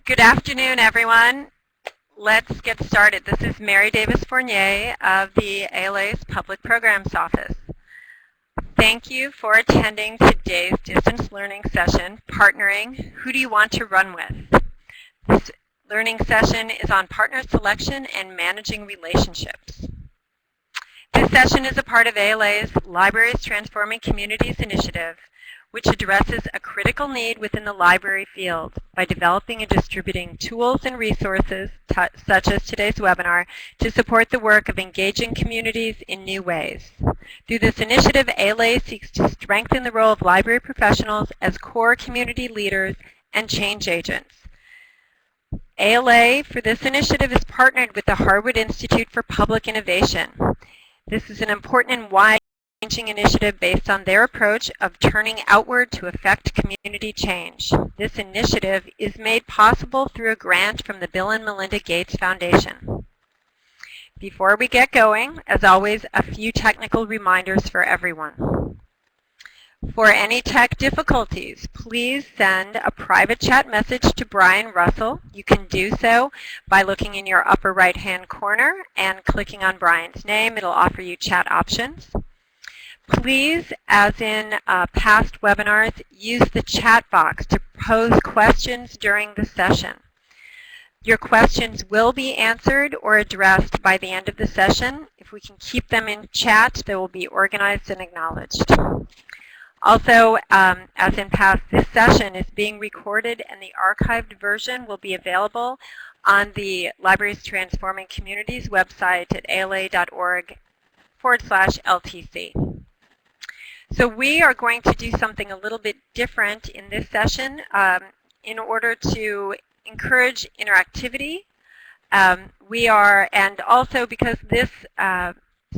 Good afternoon, everyone. Let's get started. This is Mary Davis Fournier of the ALA's Public Programs Office. Thank you for attending today's distance learning session, Partnering, Who Do You Want to Run With? This learning session is on partner selection and managing relationships. This session is a part of ALA's Libraries Transforming Communities initiative, which addresses a critical need within the library field by developing and distributing tools and resources, such as today's webinar, to support the work of engaging communities in new ways. Through this initiative, ALA seeks to strengthen the role of library professionals as core community leaders and change agents. ALA, for this initiative, is partnered with the Harwood Institute for Public Innovation. This is an important and wide-ranging initiative based on their approach of turning outward to affect community change. This initiative is made possible through a grant from the Bill and Melinda Gates Foundation. Before we get going, as always, a few technical reminders for everyone. For any tech difficulties, please send a private chat message to Brian Russell. You can do so by looking in your upper right-hand corner and clicking on Brian's name. It'll offer you chat options. Please, as in past webinars, use the chat box to pose questions during the session. Your questions will be answered or addressed by the end of the session. If we can keep them in chat, they will be organized and acknowledged. Also, as in past, this session is being recorded and the archived version will be available on the Libraries Transforming Communities website at ala.org/LTC. So we are going to do something a little bit different in this session in order to encourage interactivity. And also because this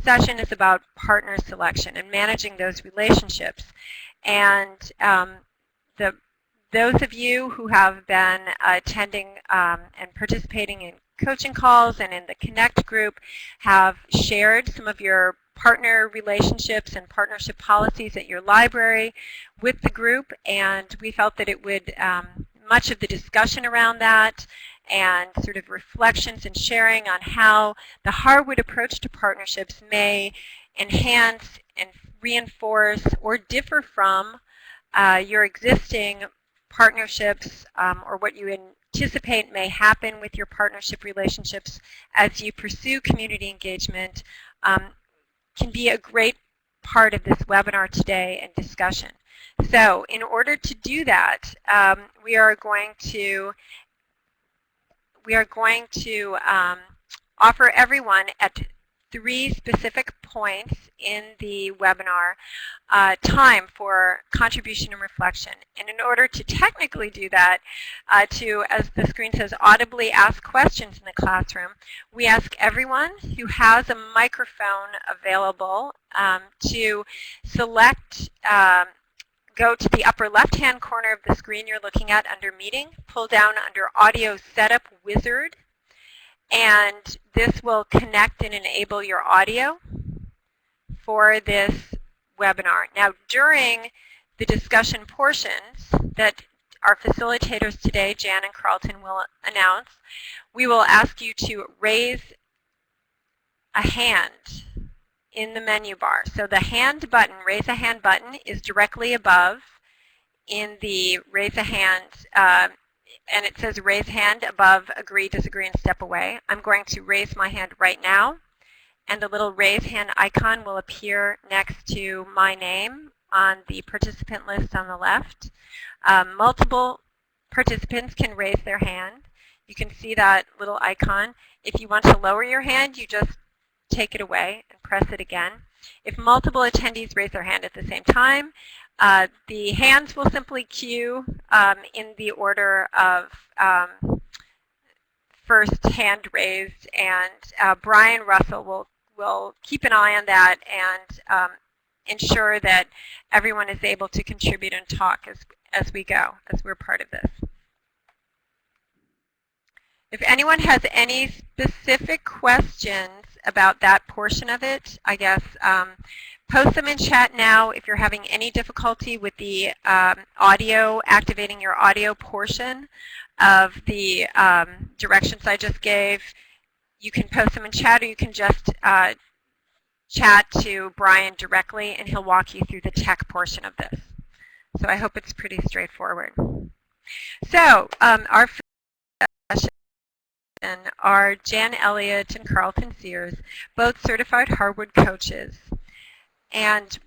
session is about partner selection and managing those relationships. And those of you who have been attending and participating in coaching calls and in the Connect group have shared some of your partner relationships and partnership policies at your library with the group, and we felt that it would, much of the discussion around that and sort of reflections and sharing on how the Harwood approach to partnerships may enhance and reinforce or differ from your existing partnerships or what you anticipate may happen with your partnership relationships as you pursue community engagement can be a great part of this webinar today and discussion. So in order to do that, we are going to offer everyone at 3 specific points in the webinar time for contribution and reflection. And in order to technically do that, to, as the screen says, audibly ask questions in the classroom, we ask everyone who has a microphone available to select, go to the upper left-hand corner of the screen you're looking at under Meeting, pull down under Audio Setup Wizard, and this will connect and enable your audio for this webinar. Now, during the discussion portions that our facilitators today, Jan and Carlton, will announce, we will ask you to raise a hand in the menu bar. So the hand button, raise a hand button, is directly above in the raise a hand, and it says raise hand above agree, disagree, and step away. I'm going to raise my hand right now, and the little raise hand icon will appear next to my name on the participant list on the left. Multiple participants can raise their hand. You can see that little icon. If you want to lower your hand, you just take it away and press it again. If multiple attendees raise their hand at the same time, the hands will simply queue in the order of first hand raised, and Brian Russell will keep an eye on that and ensure that everyone is able to contribute and talk as we go, as we're part of this. If anyone has any specific questions about that portion of it, I guess post them in chat now. If you're having any difficulty with the audio, activating your audio portion, of the directions I just gave. You can post them in chat, or you can just chat to Brian directly, and he'll walk you through the tech portion of this. So I hope it's pretty straightforward. So our first session are Jan Elliott and Carlton Sears, both certified Harwood coaches. And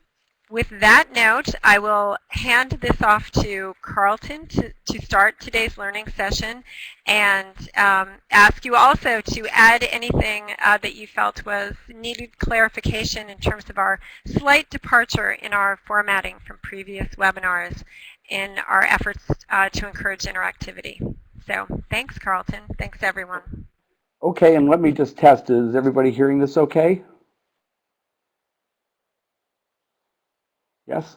with that note, I will hand this off to Carlton to start today's learning session, and ask you also to add anything that you felt was needed clarification in terms of our slight departure in our formatting from previous webinars in our efforts to encourage interactivity. So thanks, Carlton. Thanks, everyone. Okay, and let me just test. Is everybody hearing this okay? Yes?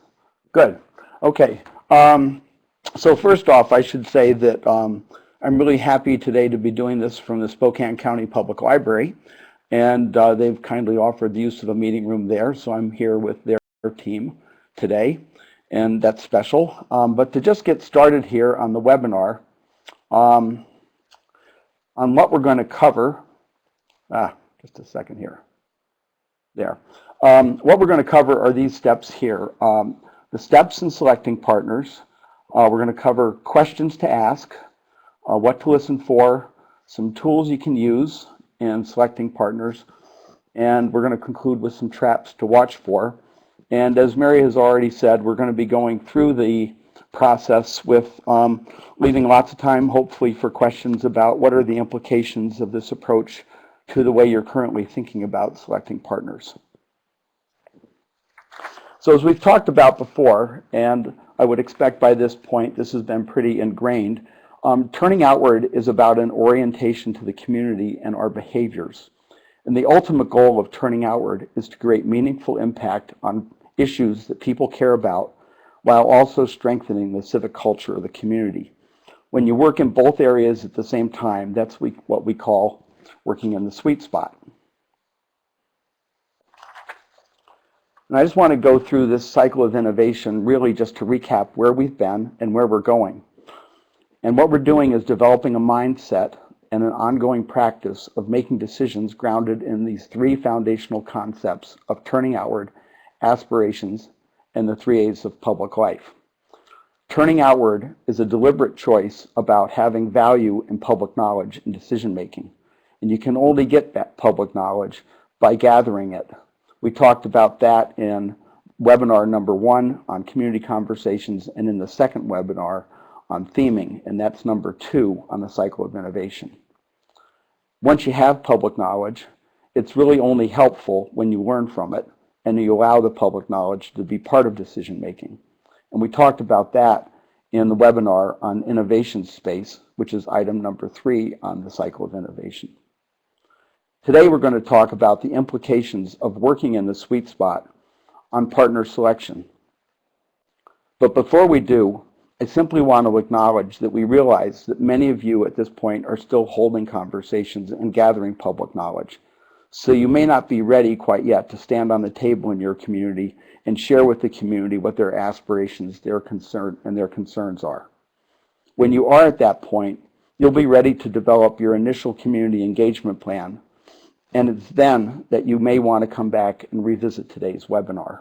Good. Okay. So first off, I should say that I'm really happy today to be doing this from the Spokane County Public Library, and they've kindly offered the use of a meeting room there, so I'm here with their team today, and that's special. But to just get started here on the webinar, on what we're going to cover, just a second here. There. What we're going to cover are these steps here. The steps in selecting partners. We're going to cover questions to ask, what to listen for, some tools you can use in selecting partners, and we're going to conclude with some traps to watch for. And as Mary has already said, we're going to be going through the process with leaving lots of time, hopefully, for questions about what are the implications of this approach to the way you're currently thinking about selecting partners. So as we've talked about before, and I would expect by this point this has been pretty ingrained, turning outward is about an orientation to the community and our behaviors. And the ultimate goal of turning outward is to create meaningful impact on issues that people care about, while also strengthening the civic culture of the community. When you work in both areas at the same time, that's what we call working in the sweet spot. And I just want to go through this cycle of innovation really just to recap where we've been and where we're going. And what we're doing is developing a mindset and an ongoing practice of making decisions grounded in these three foundational concepts of turning outward, aspirations, and the 3 A's of public life. Turning outward is a deliberate choice about having value in public knowledge and decision making. And you can only get that public knowledge by gathering it. We talked about that in webinar number 1 on community conversations, and in the second webinar on theming, and that's number 2 on the cycle of innovation. Once you have public knowledge, it's really only helpful when you learn from it and you allow the public knowledge to be part of decision making. And we talked about that in the webinar on innovation space, which is item number 3 on the cycle of innovation. Today we're going to talk about the implications of working in the sweet spot on partner selection. But before we do, I simply want to acknowledge that we realize that many of you at this point are still holding conversations and gathering public knowledge. So you may not be ready quite yet to stand on the table in your community and share with the community what their aspirations, their concerns are. When you are at that point, you'll be ready to develop your initial community engagement plan. And it's then that you may want to come back and revisit today's webinar.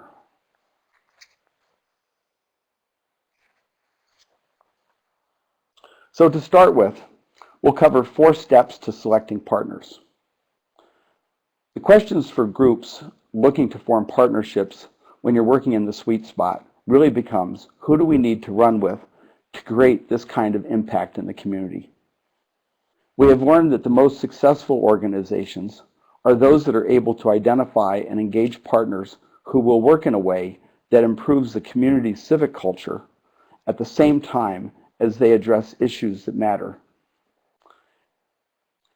So to start with, we'll cover 4 steps to selecting partners. The questions for groups looking to form partnerships when you're working in the sweet spot really becomes, who do we need to run with to create this kind of impact in the community? We have learned that the most successful organizations are those that are able to identify and engage partners who will work in a way that improves the community's civic culture at the same time as they address issues that matter.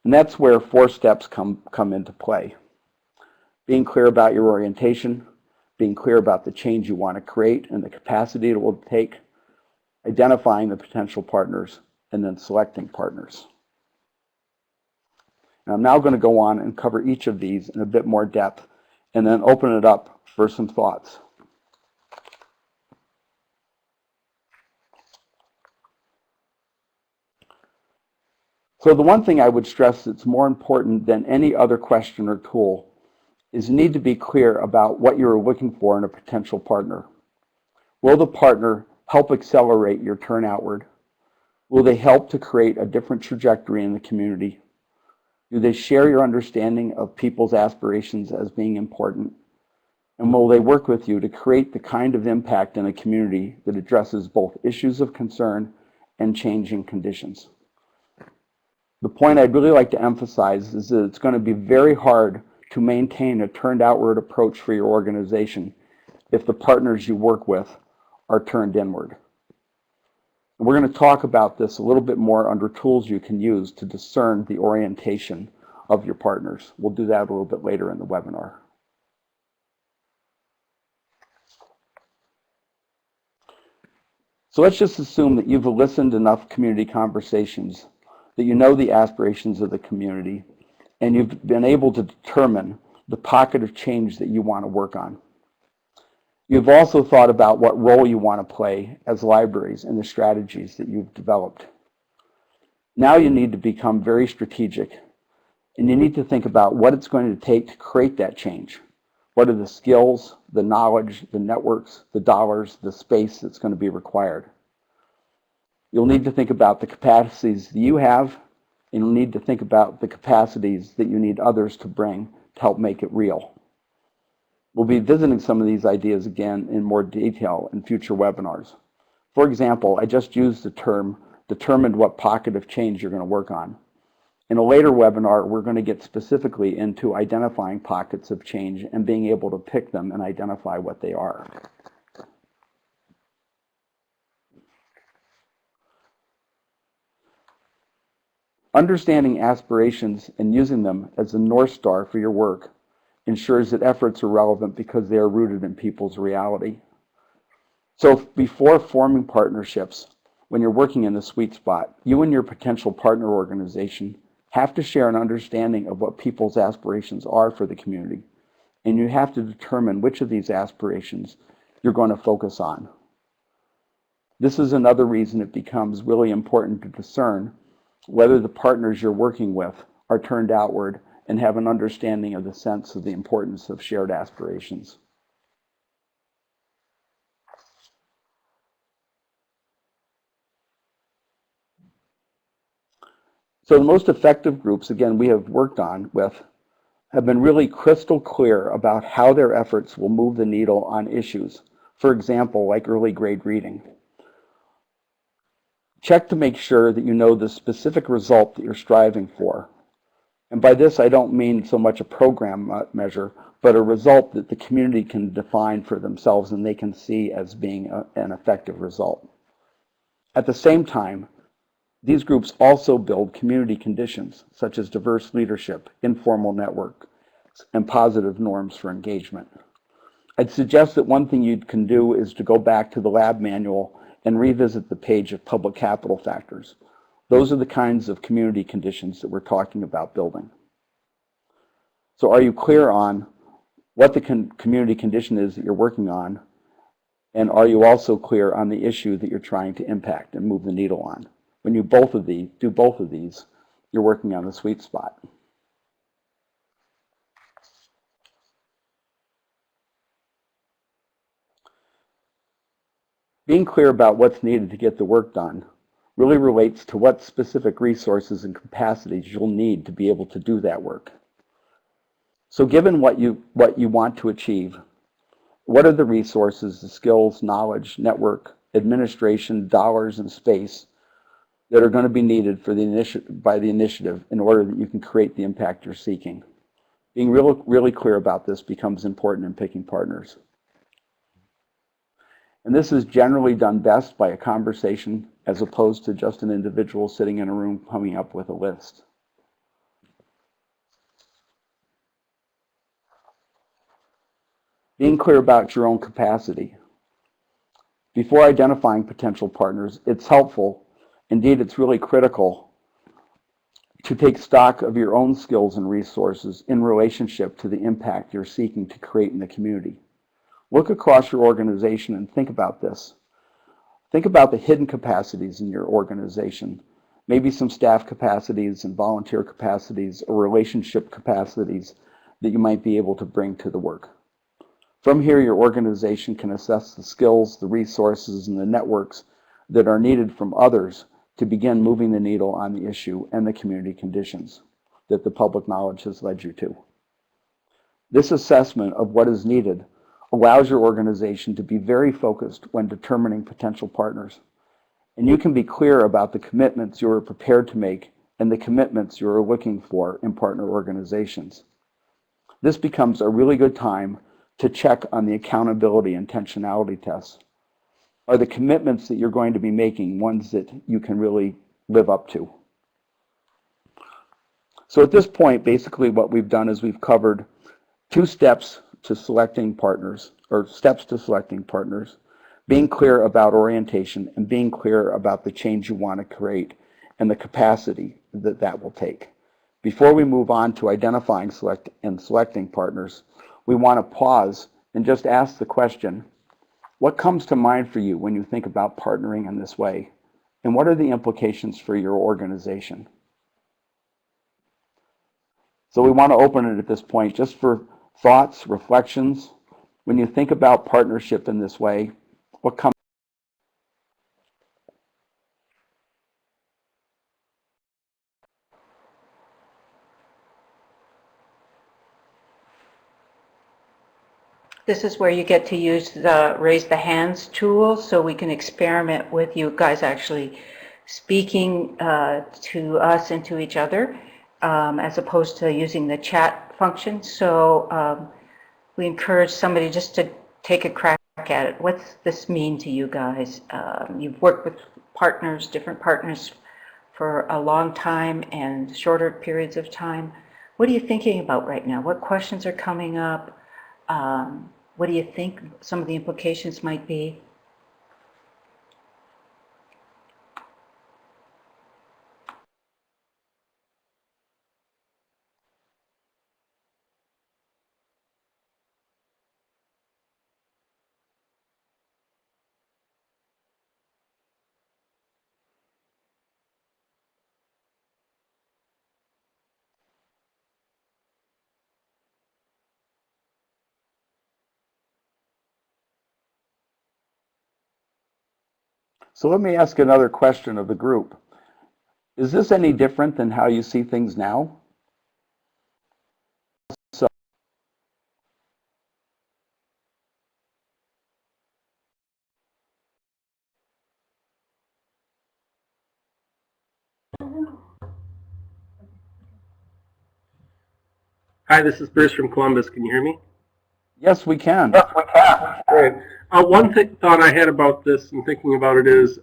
And that's where 4 steps come into play. Being clear about your orientation, being clear about the change you want to create and the capacity it will take, identifying the potential partners, and then selecting partners. And I'm now going to go on and cover each of these in a bit more depth and then open it up for some thoughts. So the one thing I would stress that's more important than any other question or tool is you need to be clear about what you're looking for in a potential partner. Will the partner help accelerate your turn outward? Will they help to create a different trajectory in the community? Do they share your understanding of people's aspirations as being important? And will they work with you to create the kind of impact in a community that addresses both issues of concern and changing conditions? The point I'd really like to emphasize is that it's going to be very hard to maintain a turned outward approach for your organization if the partners you work with are turned inward. And we're going to talk about this a little bit more under tools you can use to discern the orientation of your partners. We'll do that a little bit later in the webinar. So let's just assume that you've listened enough community conversations, that you know the aspirations of the community, and you've been able to determine the pocket of change that you want to work on. You've also thought about what role you want to play as libraries in the strategies that you've developed. Now you need to become very strategic, and you need to think about what it's going to take to create that change. What are the skills, the knowledge, the networks, the dollars, the space that's going to be required? You'll need to think about the capacities that you have, and you'll need to think about the capacities that you need others to bring to help make it real. We'll be visiting some of these ideas again in more detail in future webinars. For example, I just used the term determined what pocket of change you're going to work on. In a later webinar, we're going to get specifically into identifying pockets of change and being able to pick them and identify what they are. Understanding aspirations and using them as a North Star for your work ensures that efforts are relevant because they are rooted in people's reality. So before forming partnerships, when you're working in the sweet spot, you and your potential partner organization have to share an understanding of what people's aspirations are for the community, and you have to determine which of these aspirations you're going to focus on. This is another reason it becomes really important to discern whether the partners you're working with are turned outward and have an understanding of the sense of the importance of shared aspirations. So the most effective groups, again, we have worked on with, have been really crystal clear about how their efforts will move the needle on issues. For example, like early grade reading. Check to make sure that you know the specific result that you're striving for. And by this, I don't mean so much a program measure, but a result that the community can define for themselves and they can see as being an effective result. At the same time, these groups also build community conditions, such as diverse leadership, informal network, and positive norms for engagement. I'd suggest that one thing you can do is to go back to the lab manual and revisit the page of public capital factors. Those are the kinds of community conditions that we're talking about building. So are you clear on what the community condition is that you're working on? And are you also clear on the issue that you're trying to impact and move the needle on? When you do both of these, you're working on the sweet spot. Being clear about what's needed to get the work done really relates to what specific resources and capacities you'll need to be able to do that work. So given what you want to achieve, what are the resources, the skills, knowledge, network, administration, dollars, and space that are going to be needed for by the initiative in order that you can create the impact you're seeking? Being really clear about this becomes important in picking partners. And this is generally done best by a conversation as opposed to just an individual sitting in a room coming up with a list. Being clear about your own capacity. Before identifying potential partners, it's helpful, indeed it's really critical, to take stock of your own skills and resources in relationship to the impact you're seeking to create in the community. Look across your organization and think about this. Think about the hidden capacities in your organization maybe some staff capacities and volunteer capacities or relationship capacities that you might be able to bring to the work. From here, your organization can assess the skills, the resources, and the networks that are needed from others to begin moving the needle on the issue and the community conditions that the public knowledge has led you to. This assessment of what is needed allows your organization to be very focused when determining potential partners. And you can be clear about the commitments you are prepared to make and the commitments you are looking for in partner organizations. This becomes a really good time to check on the accountability and intentionality tests. Are the commitments that you're going to be making ones that you can really live up to? So at this point, basically what we've done is we've covered 2 steps to selecting partners, or steps to selecting partners, being clear about orientation and being clear about the change you want to create and the capacity that that will take. Before we move on to identifying and selecting partners, we want to pause and just ask the question, what comes to mind for you when you think about partnering in this way? And what are the implications for your organization? So we want to open it at this point just for thoughts, reflections. When you think about partnership in this way, what comes? This is where you get to use the raise the hands tool, so we can experiment with you guys actually speaking to us and to each other, as opposed to using the chat function. So we encourage somebody just to take a crack at it. What's this mean to you guys? You've worked with partners, different partners, for a long time and shorter periods of time. What are you thinking about right now? What questions are coming up? What do you think some of the implications might be? So let me ask another question of the group. Is this any different than how you see things now? So, Hi, this is Bruce from Columbus. Can you hear me? yes, we can. Yes, we can. Great. One thought I had about this and thinking about it is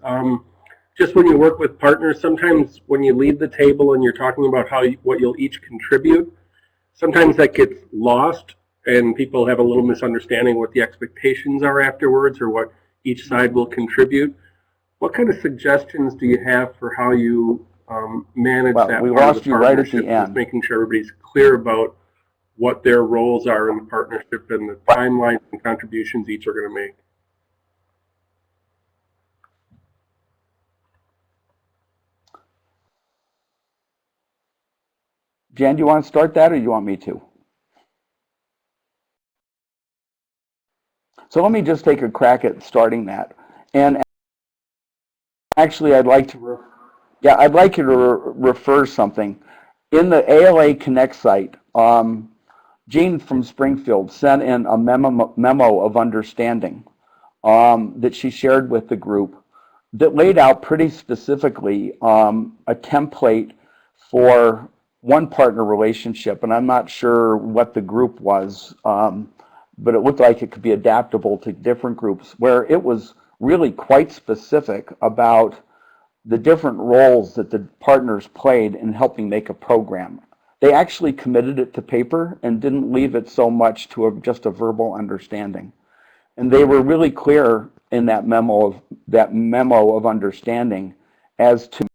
just when you work with partners, sometimes when you lead the table and you're talking about what you'll each contribute, sometimes that gets lost and people have a little misunderstanding what the expectations are afterwards or what each side will contribute. What kind of suggestions do you have for how you manage that? We part of lost the you right at the partnership, end. just making sure everybody's clear about what their roles are in the partnership and the timeline and contributions each are going to make. Jan, do you want to start that or do you want me to? So let me just take a crack at starting that. And actually, I'd like you to refer something. In the ALA Connect site, Jean from Springfield sent in a memo of understanding that she shared with the group that laid out pretty specifically a template for one partner relationship. And I'm not sure what the group was, but it looked like it could be adaptable to different groups, where it was really quite specific about the different roles that the partners played in helping make a program. They actually committed it to paper and didn't leave it so much to just a verbal understanding. And they were really clear in that memo of understanding as to,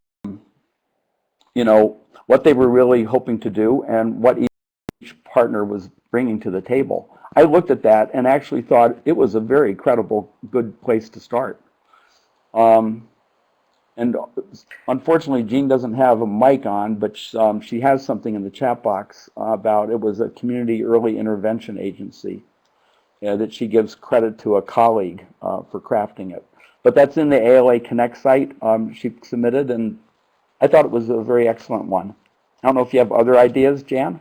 what they were really hoping to do and what each partner was bringing to the table. I looked at that and actually thought it was a very credible, good place to start. And unfortunately, Jean doesn't have a mic on, but she has something in the chat box about it was a community early intervention agency that she gives credit to a colleague for crafting it. But that's in the ALA Connect site she submitted, and I thought it was a very excellent one. I don't know if you have other ideas, Jan?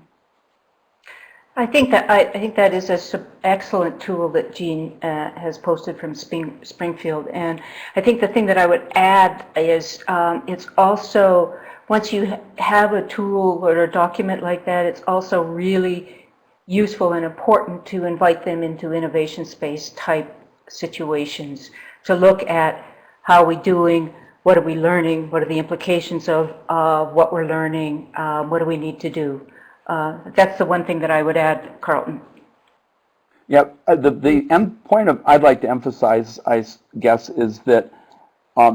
I think that is an excellent tool that Jean has posted from Springfield, and I think the thing that I would add is it's also, once you have a tool or a document like that, it's also really useful and important to invite them into innovation space type situations to look at how are we doing, what are we learning, what are the implications of what we're learning, what do we need to do. That's the one thing that I would add, Carlton. Yep. The end point I'd like to emphasize, I guess, is that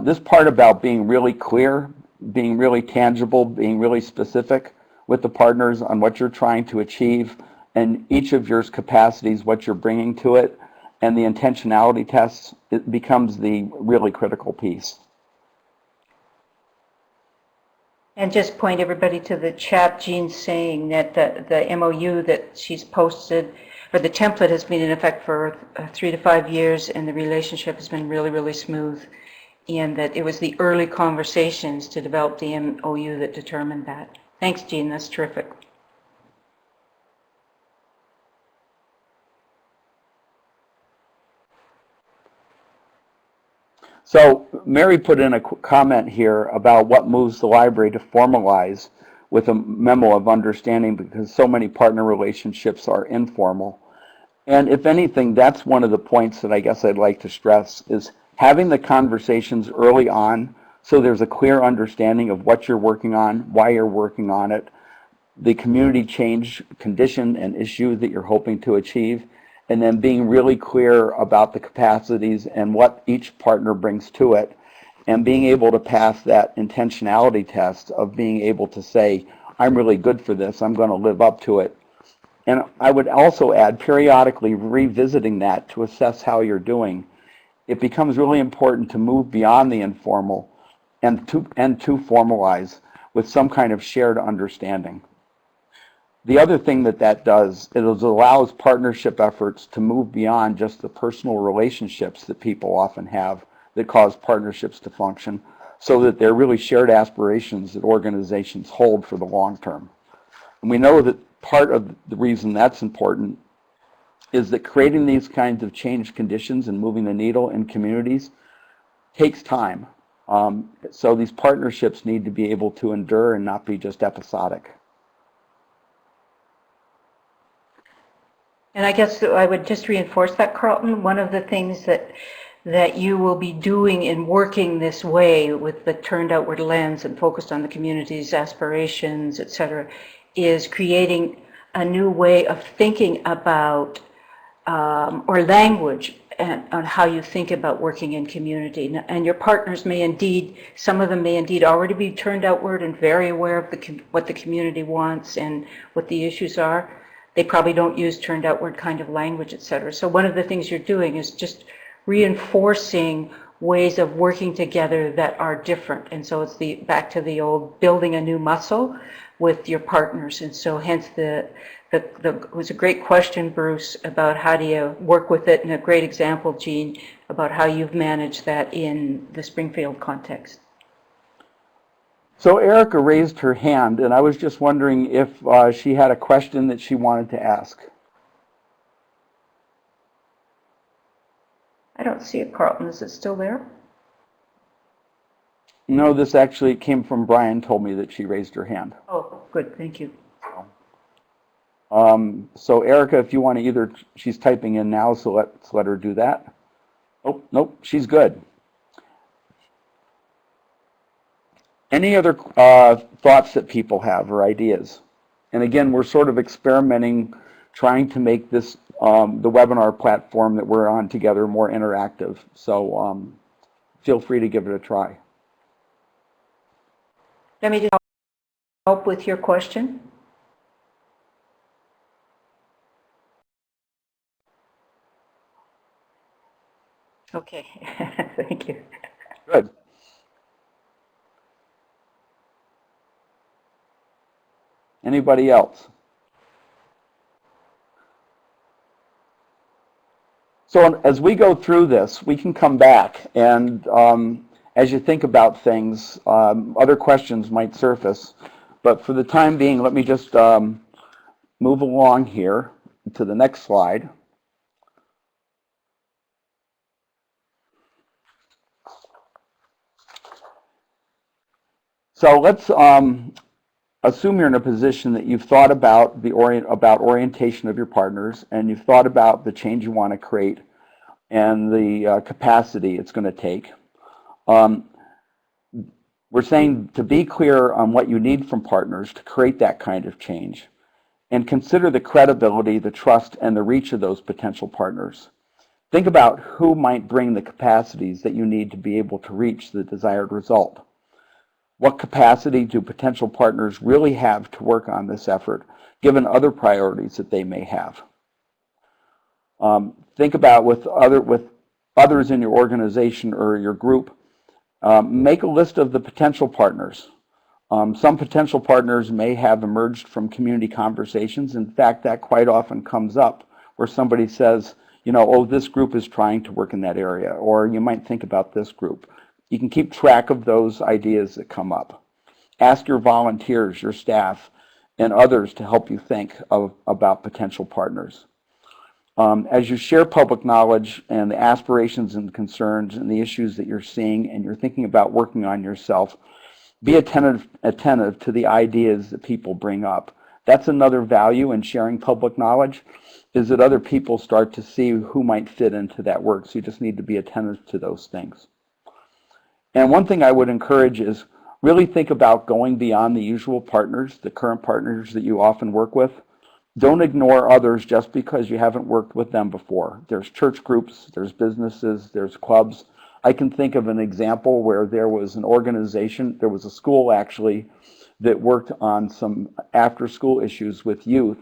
this part about being really clear, being really tangible, being really specific with the partners on what you're trying to achieve and each of your capacities, what you're bringing to it, and the intentionality tests, it becomes the really critical piece. And just point everybody to the chat. Jean's saying that the MOU that she's posted, or the template, has been in effect for 3 to 5 years, and the relationship has been really, really smooth. And that it was the early conversations to develop the MOU that determined that. Thanks, Jean. That's terrific. So Mary put in a comment here about what moves the library to formalize with a memo of understanding, because so many partner relationships are informal. And if anything, that's one of the points that I guess I'd like to stress is having the conversations early on so there's a clear understanding of what you're working on, why you're working on it, the community change condition and issue that you're hoping to achieve, and then being really clear about the capacities and what each partner brings to it, and being able to pass that intentionality test of being able to say, I'm really good for this, I'm going to live up to it. And I would also add periodically revisiting that to assess how you're doing. It becomes really important to move beyond the informal and to formalize with some kind of shared understanding. The other thing that does, it allows partnership efforts to move beyond just the personal relationships that people often have that cause partnerships to function, so that they're really shared aspirations that organizations hold for the long term. And we know that part of the reason that's important is that creating these kinds of change conditions and moving the needle in communities takes time. So these partnerships need to be able to endure and not be just episodic. And I guess I would just reinforce that, Carlton. One of the things that you will be doing in working this way with the turned outward lens and focused on the community's aspirations, et cetera, is creating a new way of thinking about or language and on how you think about working in community. And your partners may indeed, some of them may indeed already be turned outward and very aware of what the community wants and what the issues are. They probably don't use turned outward kind of language, et cetera. So one of the things you're doing is just reinforcing ways of working together that are different. And so it's back to the old building a new muscle with your partners. And so hence it was a great question, Bruce, about how do you work with it, and a great example, Jean, about how you've managed that in the Springfield context. So Erica raised her hand, and I was just wondering if she had a question that she wanted to ask. I don't see it, Carlton. Is it still there? No, this actually came from Brian, told me that she raised her hand. Oh, good. Thank you. So Erica, if you want to either, she's typing in now, so let's let her do that. Oh, nope, she's good. Any other thoughts that people have or ideas? And again, we're sort of experimenting, trying to make this, the webinar platform that we're on together more interactive. So feel free to give it a try. Let me just help with your question. Okay, thank you. Good. Anybody else? So as we go through this, we can come back, and as you think about things, other questions might surface. But for the time being, let me just move along here to the next slide. So let's assume you're in a position that you've thought about orientation of your partners, and you've thought about the change you want to create and the capacity it's going to take. We're saying to be clear on what you need from partners to create that kind of change, and consider the credibility, the trust, and the reach of those potential partners. Think about who might bring the capacities that you need to be able to reach the desired result. What capacity do potential partners really have to work on this effort, given other priorities that they may have? Think about with others in your organization or your group. Make a list of the potential partners. Some potential partners may have emerged from community conversations. In fact, that quite often comes up where somebody says, you know, oh, this group is trying to work in that area, or you might think about this group. You can keep track of those ideas that come up. Ask your volunteers, your staff, and others to help you think about potential partners. As you share public knowledge and the aspirations and concerns and the issues that you're seeing and you're thinking about working on yourself, be attentive to the ideas that people bring up. That's another value in sharing public knowledge, is that other people start to see who might fit into that work. So you just need to be attentive to those things. And one thing I would encourage is really think about going beyond the usual partners, the current partners that you often work with. Don't ignore others just because you haven't worked with them before. There's church groups, there's businesses, there's clubs. I can think of an example where there was an organization, there was a school actually, that worked on some after-school issues with youth.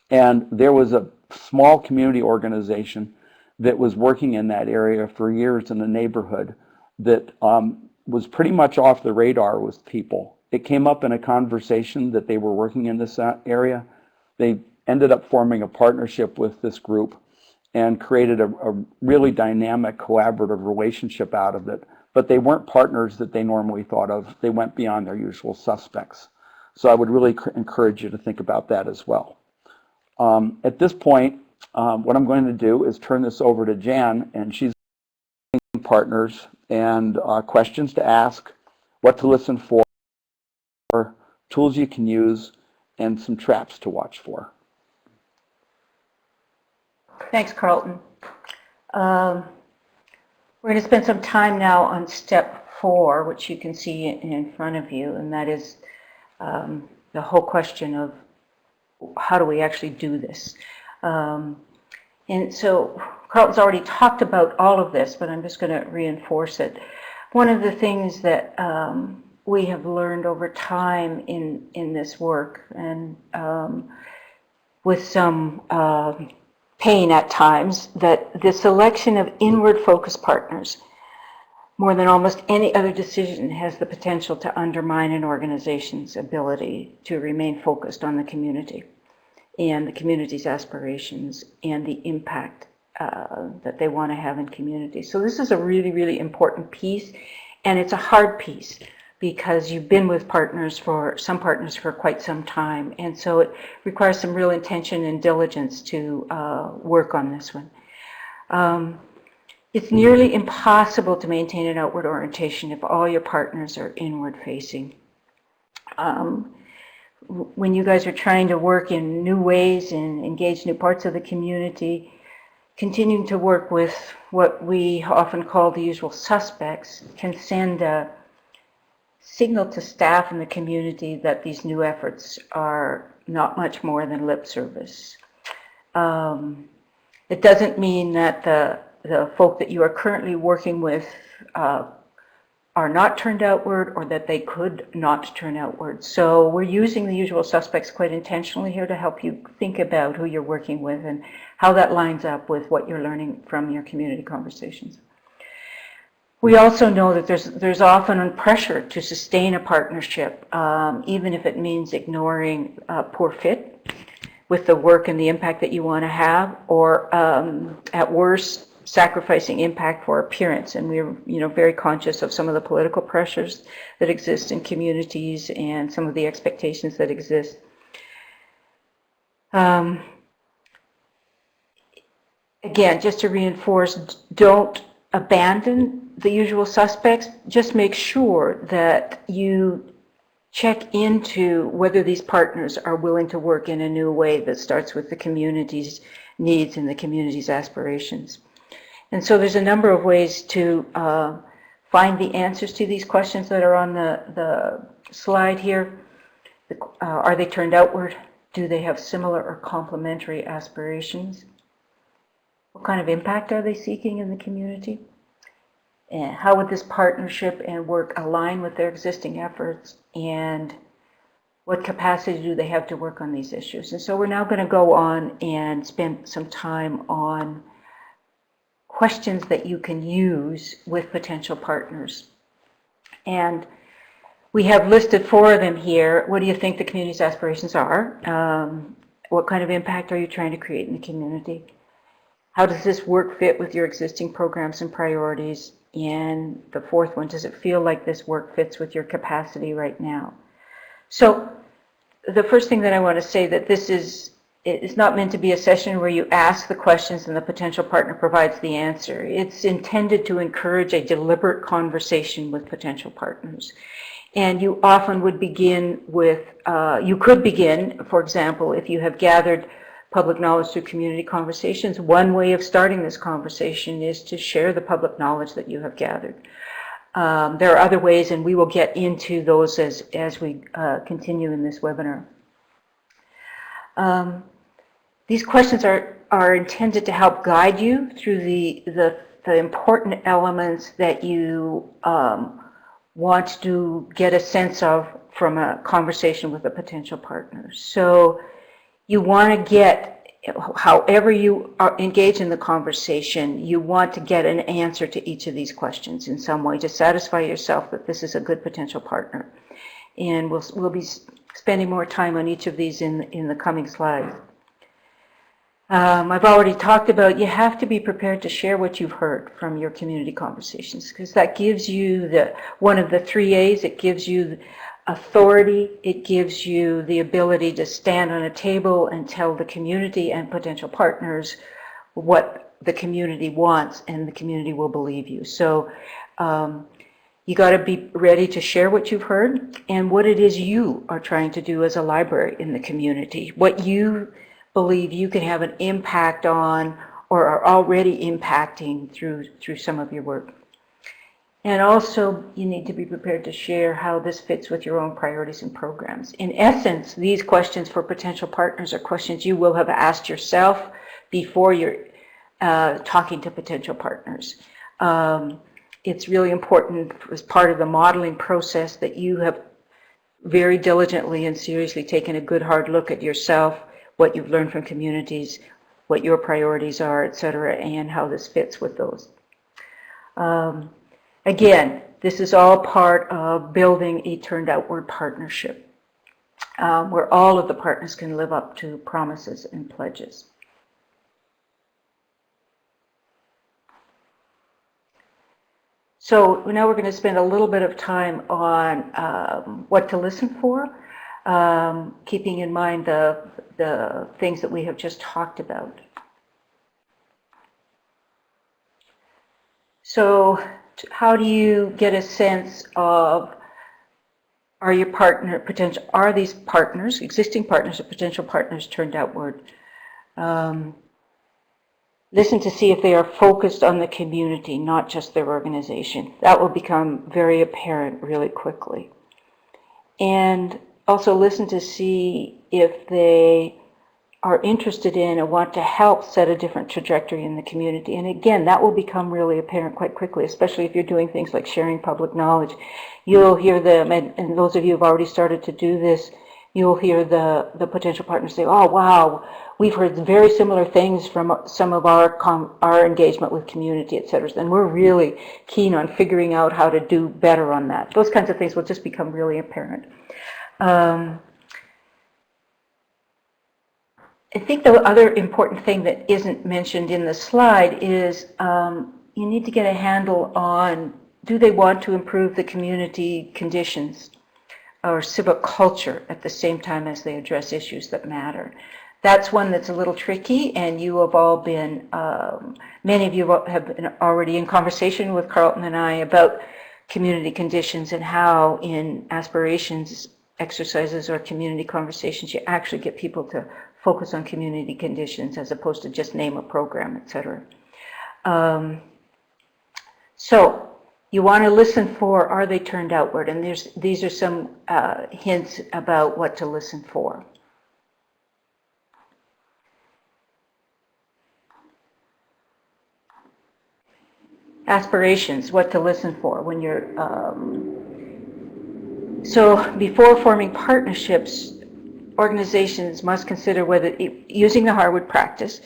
And there was a small community organization that was working in that area for years in the neighborhood that was pretty much off the radar with people. It came up in a conversation that they were working in this area. They ended up forming a partnership with this group and created a really dynamic, collaborative relationship out of it. But they weren't partners that they normally thought of. They went beyond their usual suspects. So I would really encourage you to think about that as well. At this point, what I'm going to do is turn this over to Jan, and she's partners and questions to ask, what to listen for, tools you can use, and some traps to watch for. Thanks, Carlton. We're going to spend some time now on step 4, which you can see in front of you, and that is the whole question of how do we actually do this? And so Carlton's already talked about all of this, but I'm just going to reinforce it. One of the things that we have learned over time in this work, and with some pain at times, that the selection of inward focused partners, more than almost any other decision, has the potential to undermine an organization's ability to remain focused on the community and the community's aspirations and the impact that they want to have in community. So this is a really, really important piece, and it's a hard piece because you've been with some partners for quite some time, and so it requires some real intention and diligence to work on this one. It's nearly impossible to maintain an outward orientation if all your partners are inward facing. When you guys are trying to work in new ways and engage new parts of the community, continuing to work with what we often call the usual suspects can send a signal to staff in the community that these new efforts are not much more than lip service. It doesn't mean that the folk that you are currently working with are not turned outward, or that they could not turn outward. So we're using the usual suspects quite intentionally here to help you think about who you're working with and how that lines up with what you're learning from your community conversations. We also know that there's often pressure to sustain a partnership, even if it means ignoring poor fit with the work and the impact that you want to have, or at worst, sacrificing impact for appearance. And we're very conscious of some of the political pressures that exist in communities and some of the expectations that exist. Again, just to reinforce, don't abandon the usual suspects. Just make sure that you check into whether these partners are willing to work in a new way that starts with the community's needs and the community's aspirations. And so there's a number of ways to find the answers to these questions that are on the slide here. Are they turned outward? Do they have similar or complementary aspirations? What kind of impact are they seeking in the community? And how would this partnership and work align with their existing efforts? And what capacity do they have to work on these issues? And so we're now going to go on and spend some time on questions that you can use with potential partners. And we have listed 4 of them here. What do you think the community's aspirations are? What kind of impact are you trying to create in the community? How does this work fit with your existing programs and priorities? And the 4th one, does it feel like this work fits with your capacity right now? So the first thing that I want to say that it's not meant to be a session where you ask the questions and the potential partner provides the answer. It's intended to encourage a deliberate conversation with potential partners. And you often would begin with, you could begin, for example, if you have gathered public knowledge through community conversations. One way of starting this conversation is to share the public knowledge that you have gathered. There are other ways, and we will get into those as we continue in this webinar. These questions are intended to help guide you through the important elements that you want to get a sense of from a conversation with a potential partner. So you want to get, however you are engaged in the conversation, you want to get an answer to each of these questions in some way to satisfy yourself that this is a good potential partner. And we'll be spending more time on each of these in the coming slides. I've already talked about you have to be prepared to share what you've heard from your community conversations, because that gives you one of the 3 A's. It gives you authority. It gives you the ability to stand on a table and tell the community and potential partners what the community wants, and the community will believe you. So you got to be ready to share what you've heard and what it is you are trying to do as a library in the community, what you believe you can have an impact on or are already impacting through some of your work. And also, you need to be prepared to share how this fits with your own priorities and programs. In essence, these questions for potential partners are questions you will have asked yourself before you're talking to potential partners. It's really important as part of the modeling process that you have very diligently and seriously taken a good hard look at yourself, what you've learned from communities, what your priorities are, et cetera, and how this fits with those. Again, this is all part of building a turned outward partnership where all of the partners can live up to promises and pledges. So now we're going to spend a little bit of time on what to listen for, keeping in mind the things that we have just talked about. So how do you get a sense of are these partners, existing partners or potential partners, turned outward? Listen to see if they are focused on the community, not just their organization. That will become very apparent really quickly. And also listen to see if they are interested in and want to help set a different trajectory in the community. And again, that will become really apparent quite quickly, especially if you're doing things like sharing public knowledge. You'll hear them, and those of you who have already started to do this, you'll hear the potential partners say, oh, wow, we've heard very similar things from some of our engagement with community, et cetera. And we're really keen on figuring out how to do better on that. Those kinds of things will just become really apparent. I think the other important thing that isn't mentioned in the slide is you need to get a handle on, do they want to improve the community conditions or civic culture at the same time as they address issues that matter? That's one that's a little tricky, and you have all been, many of you have been already in conversation with Carlton and I about community conditions and how in aspirations exercises or community conversations you actually get people to focus on community conditions as opposed to just name a program, et cetera. So you want to listen for, are they turned outward? And these are some hints about what to listen for. Aspirations, what to listen for when you're, so before forming partnerships, organizations must consider whether, using the Harwood practice,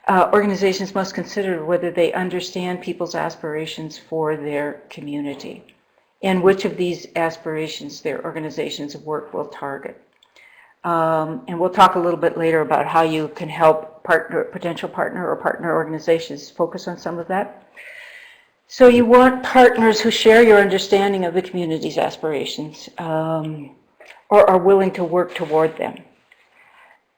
organizations must consider whether they understand people's aspirations for their community and which of these aspirations their organizations of work will target. And we'll talk a little bit later about how you can help potential partner or partner organizations focus on some of that. So you want partners who share your understanding of the community's aspirations or are willing to work toward them.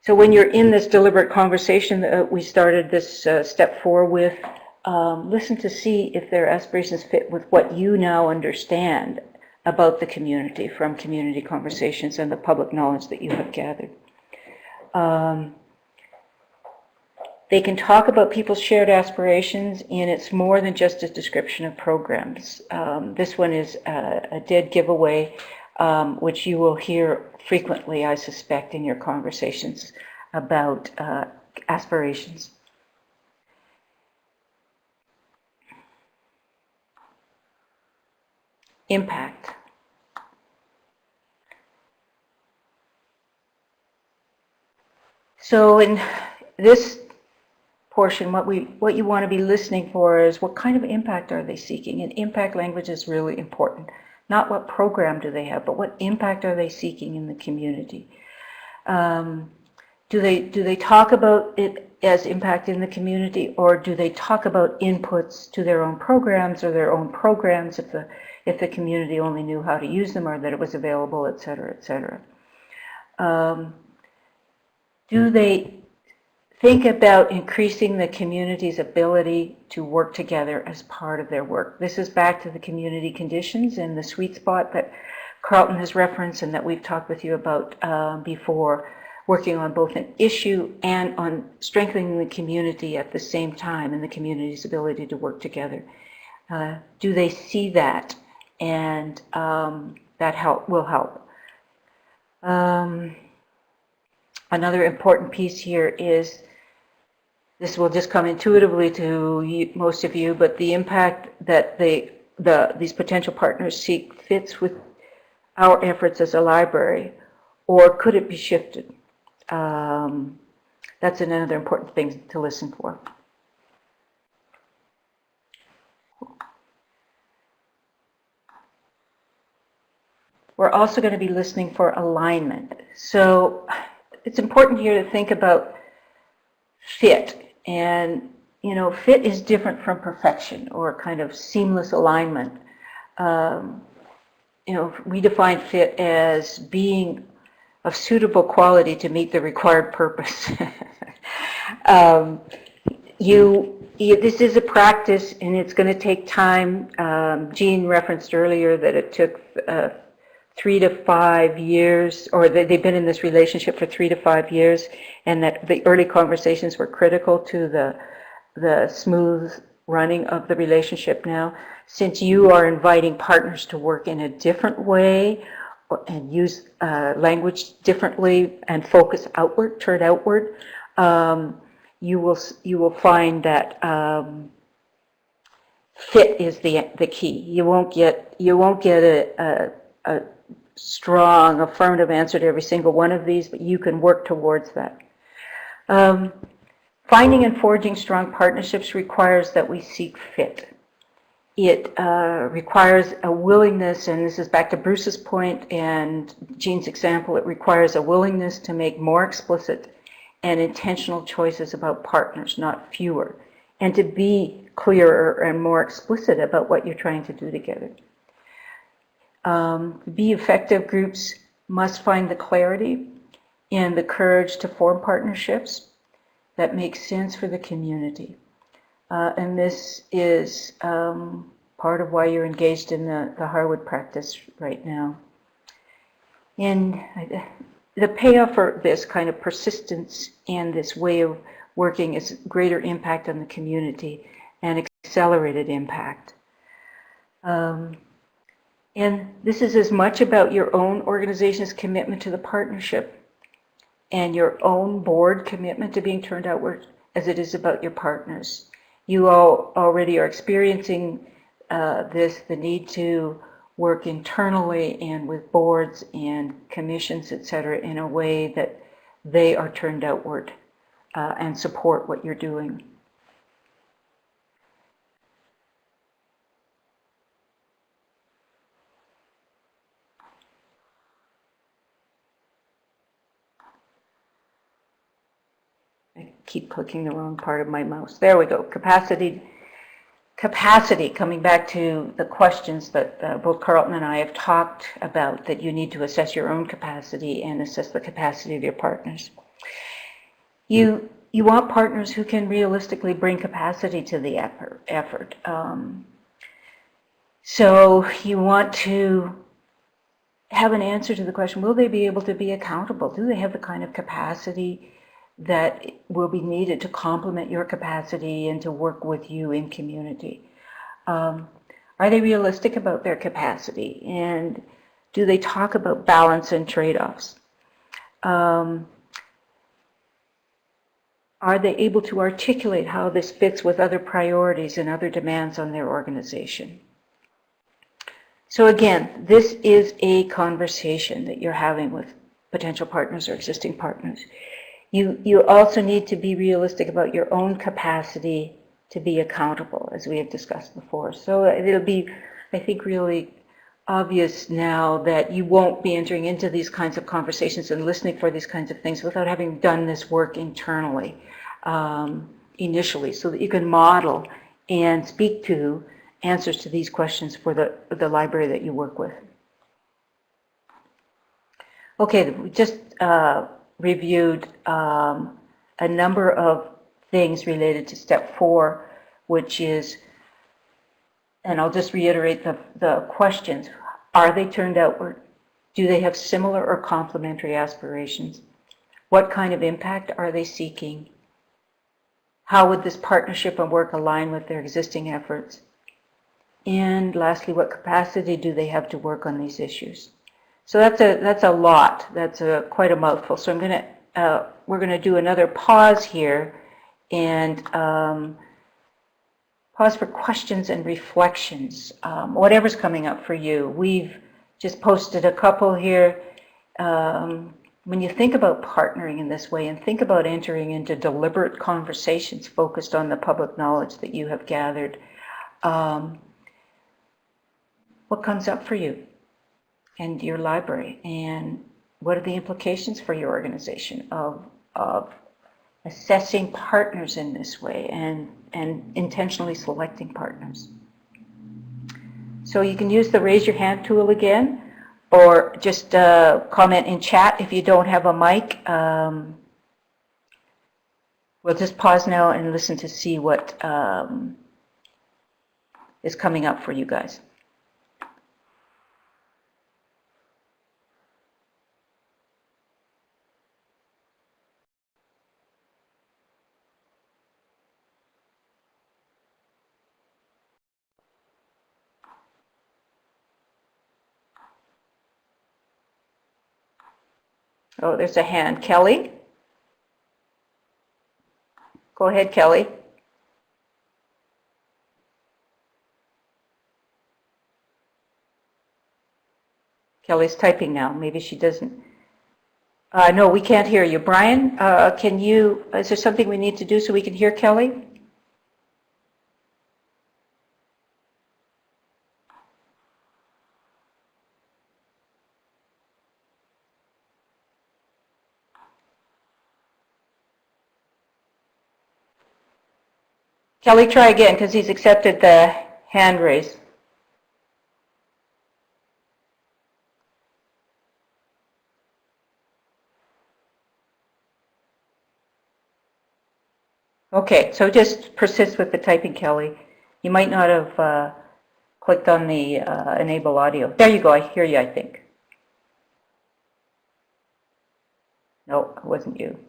So when you're in this deliberate conversation that we started this step 4 with, listen to see if their aspirations fit with what you now understand about the community from community conversations and the public knowledge that you have gathered. They can talk about people's shared aspirations, and it's more than just a description of programs. This one is a dead giveaway, which you will hear frequently, I suspect, in your conversations about aspirations. Impact. So in this portion, what you want to be listening for is what kind of impact are they seeking? And impact language is really important. Not what program do they have, but what impact are they seeking in the community? Do they talk about it as impact in the community, or do they talk about inputs to their own programs or their own programs if the community only knew how to use them or that it was available, et cetera, et cetera? Do they think about increasing the community's ability to work together as part of their work? This is back to the community conditions and the sweet spot that Carlton has referenced and that we've talked with you about before, working on both an issue and on strengthening the community at the same time and the community's ability to work together. Do they see that? And that will help. Another important piece here is, this will just come intuitively to most of you, but the impact that these potential partners seek fits with our efforts as a library, or could it be shifted? That's another important thing to listen for. We're also going to be listening for alignment. So it's important here to think about fit. And, fit is different from perfection or kind of seamless alignment. We define fit as being of suitable quality to meet the required purpose. This is a practice, and it's going to take time. Jean referenced earlier that it took 3 to 5 years, or they've been in this relationship for 3 to 5 years, and that the early conversations were critical to the smooth running of the relationship now. Since you are inviting partners to work in a different way and use language differently and focus outward, turn outward, you will find that fit is the key. You won't get strong affirmative answer to every single one of these, but you can work towards that. Finding and forging strong partnerships requires that we seek fit. It requires a willingness, and this is back to Bruce's point and Jean's example, it requires a willingness to make more explicit and intentional choices about partners, not fewer, and to be clearer and more explicit about what you're trying to do together. To be effective, groups must find the clarity and the courage to form partnerships that make sense for the community. And this is part of why you're engaged in the Harwood practice right now. And the payoff for this kind of persistence and this way of working is greater impact on the community and accelerated impact. And this is as much about your own organization's commitment to the partnership and your own board commitment to being turned outward as it is about your partners. You all already are experiencing the need to work internally and with boards and commissions, etc., in a way that they are turned outward and support what you're doing. I keep clicking the wrong part of my mouse. There we go. Capacity, coming back to the questions that both Carlton and I have talked about, that you need to assess your own capacity and assess the capacity of your partners. You want partners who can realistically bring capacity to the effort. So you want to have an answer to the question, will they be able to be accountable? Do they have the kind of capacity that will be needed to complement your capacity and to work with you in community? Are they realistic about their capacity? And do they talk about balance and trade-offs? Are they able to articulate how this fits with other priorities and other demands on their organization? So again, this is a conversation that you're having with potential partners or existing partners. You also need to be realistic about your own capacity to be accountable, as we have discussed before. So it'll be, I think, really obvious now that you won't be entering into these kinds of conversations and listening for these kinds of things without having done this work internally, initially, so that you can model and speak to answers to these questions for the library that you work with. Okay, we just reviewed a number of things related to step 4, which is, and I'll just reiterate the questions. Are they turned outward? Do they have similar or complementary aspirations? What kind of impact are they seeking? How would this partnership and work align with their existing efforts? And lastly, what capacity do they have to work on these issues? So that's a lot. That's quite a mouthful. So we're gonna do another pause here and pause for questions and reflections, whatever's coming up for you. We've just posted a couple here. When you think about partnering in this way and think about entering into deliberate conversations focused on the public knowledge that you have gathered, what comes up for you and your library, and what are the implications for your organization of assessing partners in this way and intentionally selecting partners? So you can use the raise your hand tool again, or just comment in chat if you don't have a mic. We'll just pause now and listen to see what is coming up for you guys. Oh, there's a hand. Kelly? Go ahead, Kelly. Kelly's typing now. Maybe she doesn't. No, we can't hear you. Brian, is there something we need to do so we can hear Kelly? Kelly, try again, because he's accepted the hand raise. Okay, so just persist with the typing, Kelly. You might not have clicked on the enable audio. There you go, I hear you, I think. No, it wasn't you.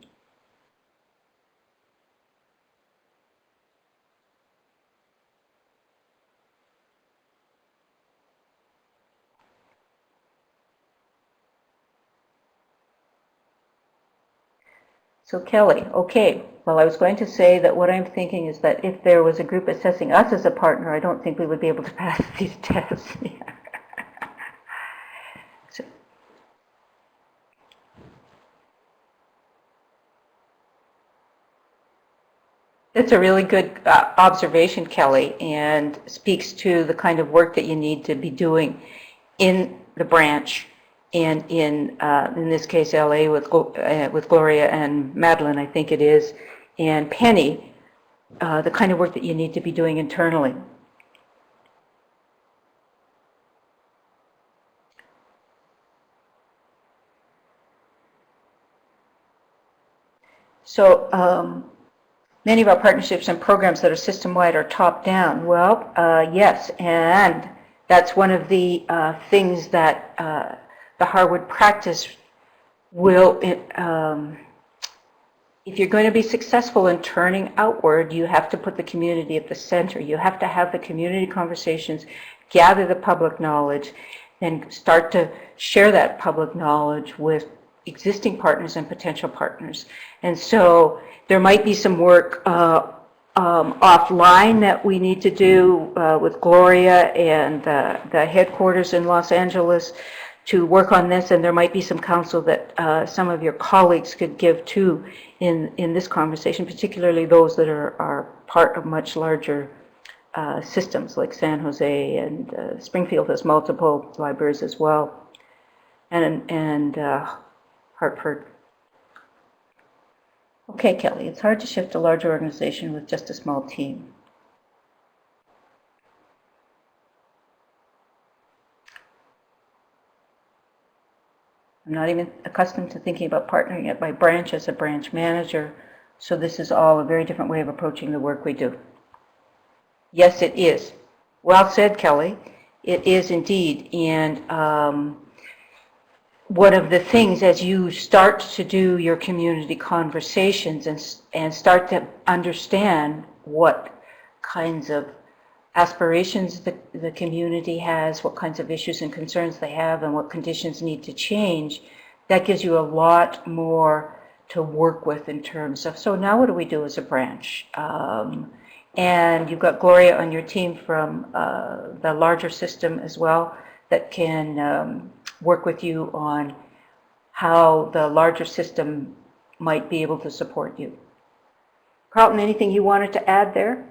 So Kelly, okay, well, I was going to say that what I'm thinking is that if there was a group assessing us as a partner, I don't think we would be able to pass these tests. So, it's a really good observation, Kelly, and speaks to the kind of work that you need to be doing in the branch and in this case, LA with Gloria and Madeline, I think it is, and Penny, the kind of work that you need to be doing internally. So many of our partnerships and programs that are system-wide are top-down. Well, yes, and that's one of the things that the Harwood practice will, if you're going to be successful in turning outward, you have to put the community at the center. You have to have the community conversations, gather the public knowledge, and start to share that public knowledge with existing partners and potential partners. And so there might be some work offline that we need to do with Gloria and the headquarters in Los Angeles to work on this, and there might be some counsel that some of your colleagues could give too in this conversation, particularly those that are part of much larger systems like San Jose, and Springfield has multiple libraries as well, and Hartford. Okay, Kelly, it's hard to shift a large organization with just a small team. I'm not even accustomed to thinking about partnering it by branch as a branch manager, so this is all a very different way of approaching the work we do. Yes, it is. Well said, Kelly. It is indeed, and one of the things as you start to do your community conversations and start to understand what kinds of aspirations the community has, what kinds of issues and concerns they have, and what conditions need to change, that gives you a lot more to work with in terms of, so now what do we do as a branch? And you've got Gloria on your team from the larger system as well that can work with you on how the larger system might be able to support you. Carlton, anything you wanted to add there?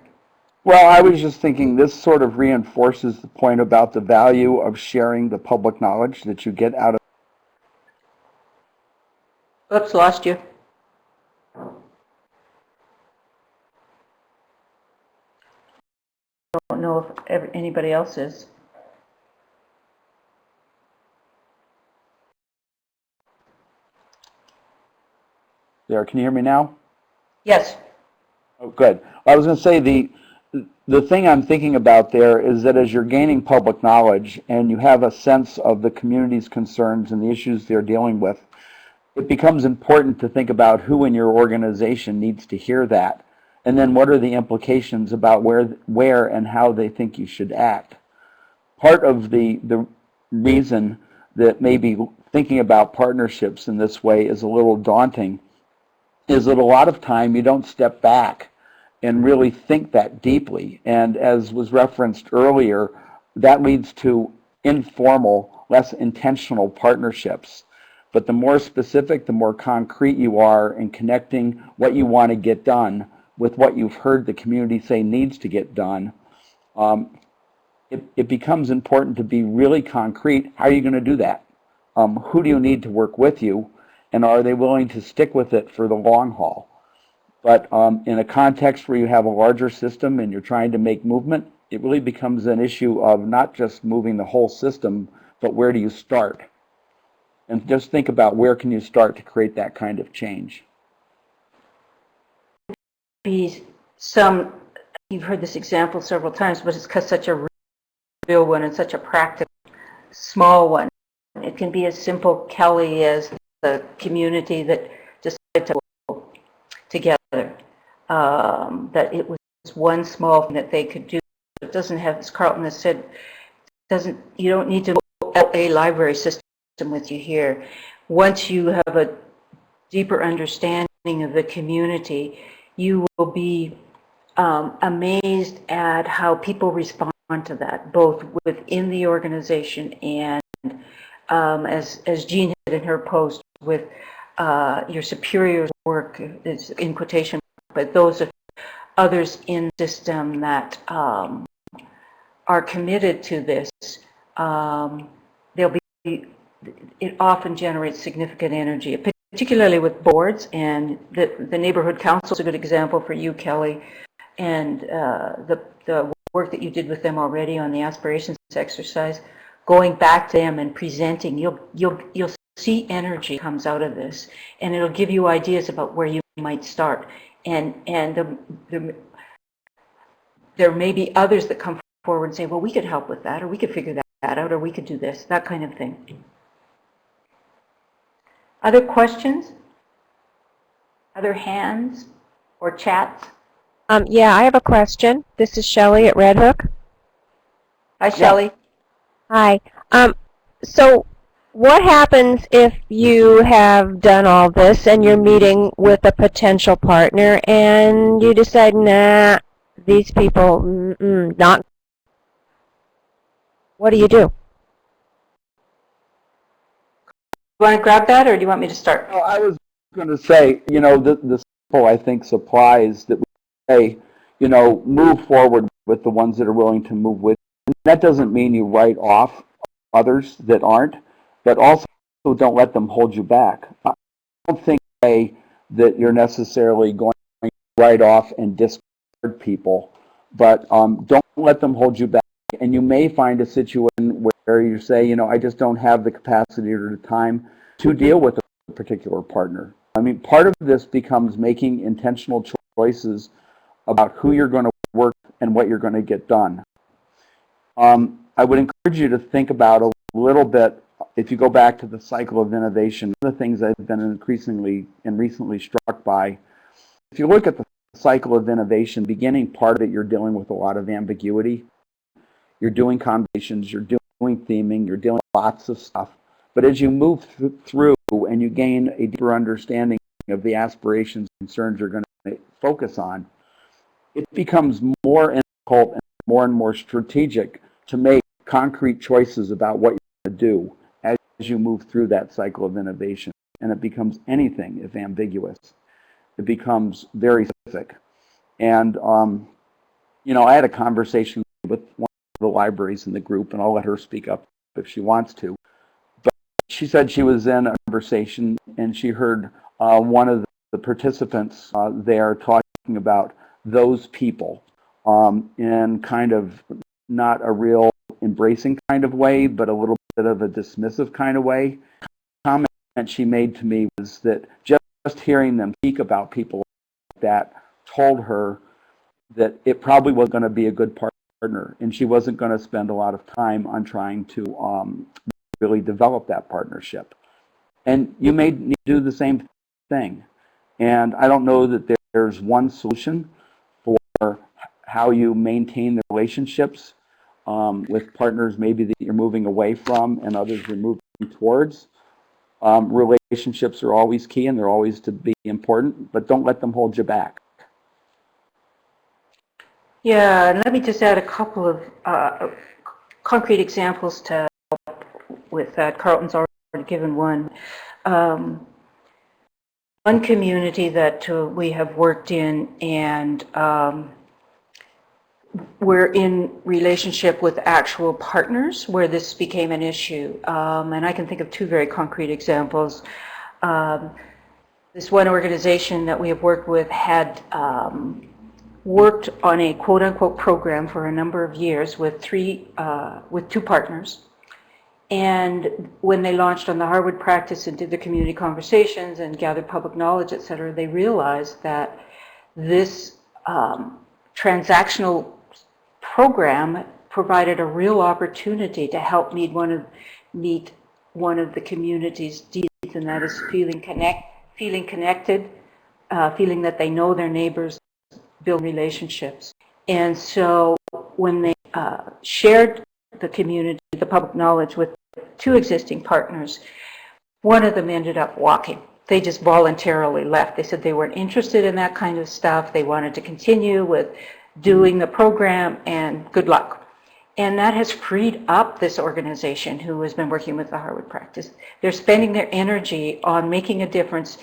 Well, I was just thinking this sort of reinforces the point about the value of sharing the public knowledge that you get out of. Oops, lost you. I don't know if anybody else is. There, can you hear me now? Yes. Oh, good. I was going to say the thing I'm thinking about there is that as you're gaining public knowledge and you have a sense of the community's concerns and the issues they're dealing with, it becomes important to think about who in your organization needs to hear that, and then what are the implications about where and how they think you should act. Part of the reason that maybe thinking about partnerships in this way is a little daunting is that a lot of time you don't step back and really think that deeply. And as was referenced earlier, that leads to informal less intentional partnerships. But the more specific, the more concrete you are in connecting what you want to get done with what you've heard the community say needs to get done, it becomes important to be really concrete. How are you going to do that? Who do you need to work with you? And are they willing to stick with it for the long haul? But in a context where you have a larger system and you're trying to make movement, it really becomes an issue of not just moving the whole system, but where do you start? And just think about where can you start to create that kind of change. You've heard this example several times, but it's such a real one and such a practical, small one. It can be as simple, Kelly, as the community that decided to work together. That it was one small thing that they could do. It doesn't have, as Carlton has said, you don't need to have a library system with you here. Once you have a deeper understanding of the community, you will be amazed at how people respond to that, both within the organization and as Jean had in her post with your superior's work, is in quotation, but those of others in the system that are committed to this, it often generates significant energy, particularly with boards, and the neighborhood council is a good example for you, Kelly, and the work that you did with them already on the aspirations exercise. Going back to them and presenting, you'll see energy comes out of this, and it'll give you ideas about where you might start. And there may be others that come forward and say, well, we could help with that, or we could figure that out, or we could do this, that kind of thing. Other questions? Other hands or chats? Yeah, I have a question. This is Shelley at Red Hook. Hi, Shelley. Hi. So what happens if you have done all this and you're meeting with a potential partner and you decide, nah, these people, not. What do you do? You want to grab that, or do you want me to start? Well, I was going to say, the simple, I think, supplies that we say, move forward with the ones that are willing to move with. And that doesn't mean you write off others that aren't, but also don't let them hold you back. I don't think that you're necessarily going to write off and discard people, but don't let them hold you back. And you may find a situation where you say, I just don't have the capacity or the time to deal with a particular partner. I mean, part of this becomes making intentional choices about who you're going to work and what you're going to get done. I would encourage you to think about a little bit, if you go back to the cycle of innovation, one of the things I've been increasingly and recently struck by, if you look at the cycle of innovation, beginning part of it, you're dealing with a lot of ambiguity. You're doing conversations, you're doing theming, you're dealing with lots of stuff. But as you move through and you gain a deeper understanding of the aspirations and concerns you're going to focus on, it becomes more difficult and more strategic to make concrete choices about what you're going to do as you move through that cycle of innovation. And it becomes anything if ambiguous. It becomes very specific. And, I had a conversation with one of the libraries in the group, and I'll let her speak up if she wants to. But she said she was in a conversation and she heard one of the participants there talking about those people in kind of not a real embracing kind of way, but a little bit of a dismissive kind of way. The comment she made to me was that just hearing them speak about people like that told her that it probably wasn't going to be a good partner, and she wasn't going to spend a lot of time on trying to really develop that partnership. And you may need to do the same thing. And I don't know that there's one solution for how you maintain the relationships with partners maybe that you're moving away from and others you're moving towards. Relationships are always key and they're always to be important, but don't let them hold you back. Yeah, and let me just add a couple of concrete examples to help with that. Carlton's already given one. One community that we have worked in, and we're in relationship with actual partners where this became an issue. And I can think of two very concrete examples. This one organization that we have worked with had worked on a quote-unquote program for a number of years with two partners. And when they launched on the Harwood practice and did the community conversations and gathered public knowledge, et cetera, they realized that this transactional program provided a real opportunity to help meet one of the community's needs, and that is feeling connected, feeling that they know their neighbors, build relationships. And so when they shared the community, the public knowledge with two existing partners, one of them ended up walking. They just voluntarily left. They said they weren't interested in that kind of stuff. They wanted to continue with doing the program, and good luck. And that has freed up this organization who has been working with the Harwood practice. They're spending their energy on making a difference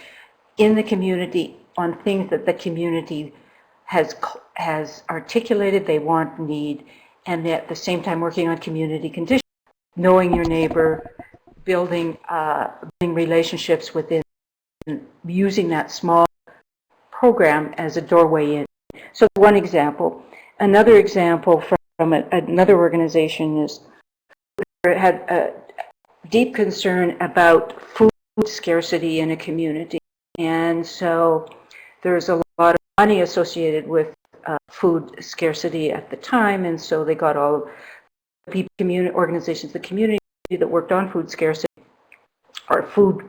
in the community on things that the community has articulated they want, need, and at the same time working on community conditions, knowing your neighbor, building relationships within, using that small program as a doorway in. So one example. Another example from another organization is had a deep concern about food scarcity in a community. And so there's a lot of money associated with food scarcity at the time, and so they got all the community organizations, the community that worked on food scarcity or food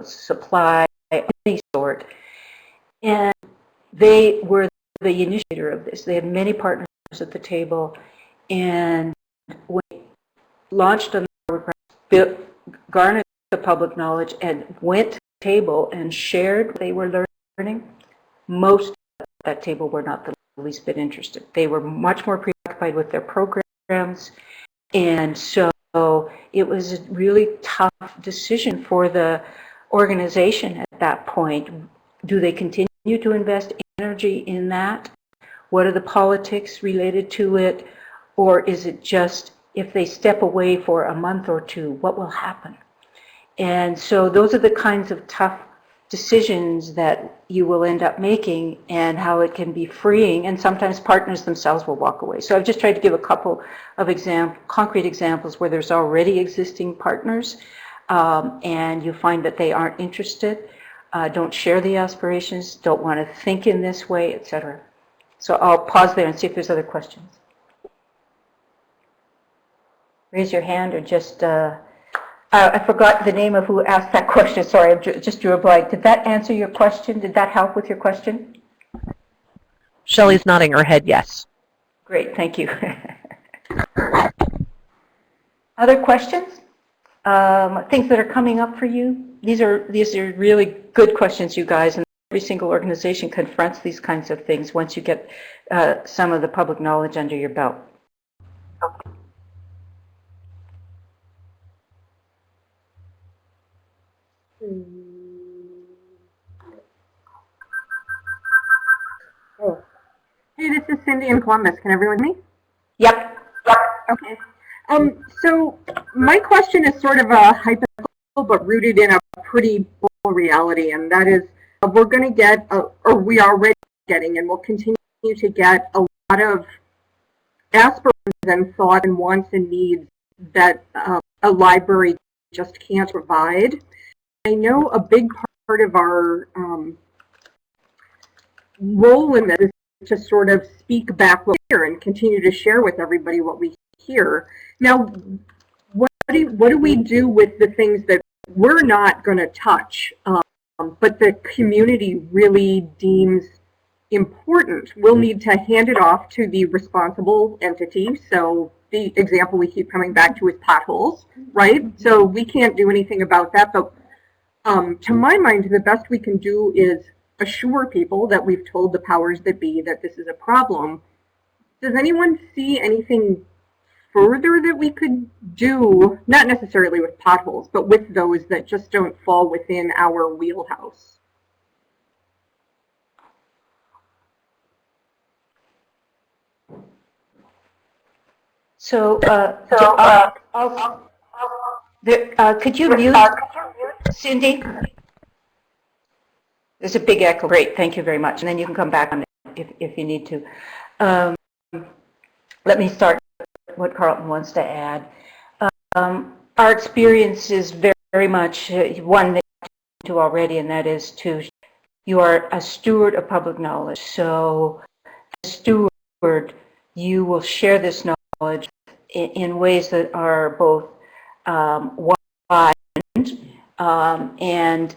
supply of any sort, and they were the initiator of this. They had many partners at the table, and when they launched on the garnered the public knowledge and went to the table and shared what they were learning, most at that table were not the least bit interested. They were much more preoccupied with their programs, and so it was a really tough decision for the organization at that point. Do they continue to invest energy in that? What are the politics related to it? Or is it just, if they step away for a month or two, what will happen? And so those are the kinds of tough decisions that you will end up making, and how it can be freeing, and sometimes partners themselves will walk away. So I've just tried to give a couple of concrete examples where there's already existing partners, and you find that they aren't interested, don't share the aspirations, don't want to think in this way, etc. So I'll pause there and see if there's other questions. Raise your hand, or just I forgot the name of who asked that question. Sorry, I just drew a blank. Did that answer your question? Did that help with your question? Shelley's nodding her head yes. Great, thank you. Other questions? Things that are coming up for you? These are really good questions, you guys, and every single organization confronts these kinds of things once you get some of the public knowledge under your belt. Oh. Hey, this is Cindy in Columbus. Can everyone hear me? Yep. Okay. So my question is sort of a hypothetical, but rooted in a pretty bold reality, and that is we're going to get, or we are already getting, and we'll continue to get a lot of aspirations and thought and wants and needs that a library just can't provide. I know a big part of our role in this is to sort of speak back what we hear and continue to share with everybody what we hear. Now, what do we do with the things that we're not going to touch, but the community really deems important? We'll need to hand it off to the responsible entity. So the example we keep coming back to is potholes, right? So we can't do anything about that, but to my mind, the best we can do is assure people that we've told the powers that be that this is a problem. Does anyone see anything further that we could do, not necessarily with potholes, but with those that just don't fall within our wheelhouse? So, could you mute Cindy? There's a big echo. Great, thank you very much. And then you can come back on it if you need to. Let me start what Carlton wants to add. Our experience is very much one that you do already, and that is you are a steward of public knowledge. So, as a steward, you will share this knowledge in ways that are both wide and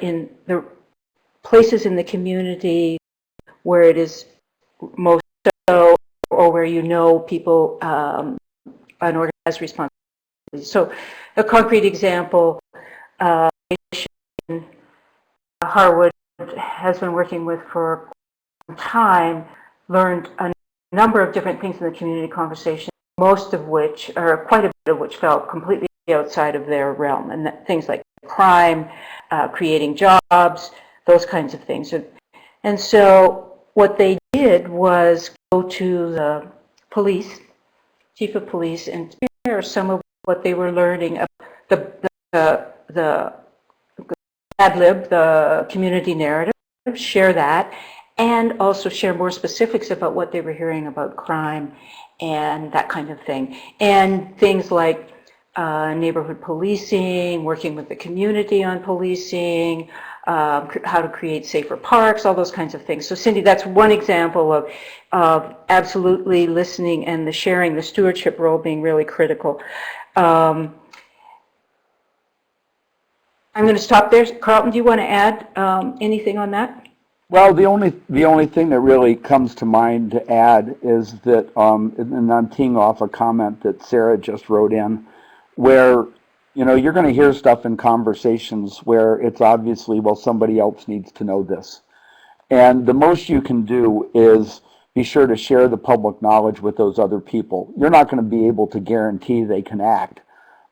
in the places in the community where it is most so, or where you know people an organized responsibility. So, a concrete example, Harwood has been working with for some time, learned a number of different things in the community conversation, most of which, or quite a bit of which, felt completely outside of their realm, and things like crime, creating jobs, those kinds of things. And so what they did was go to the police, chief of police, and share some of what they were learning, the ad lib, the community narrative, share that, and also share more specifics about what they were hearing about crime and that kind of thing. And things like neighborhood policing, working with the community on policing, how to create safer parks, all those kinds of things. So Cindy, that's one example of absolutely listening and the sharing, the stewardship role being really critical. I'm going to stop there. Carlton, do you want to add anything on that? Well, the only thing that really comes to mind to add is that, and I'm teeing off a comment that Sarah just wrote in, where, you know, you're going to hear stuff in conversations where it's obviously, well, somebody else needs to know this. And the most you can do is be sure to share the public knowledge with those other people. You're not going to be able to guarantee they can act,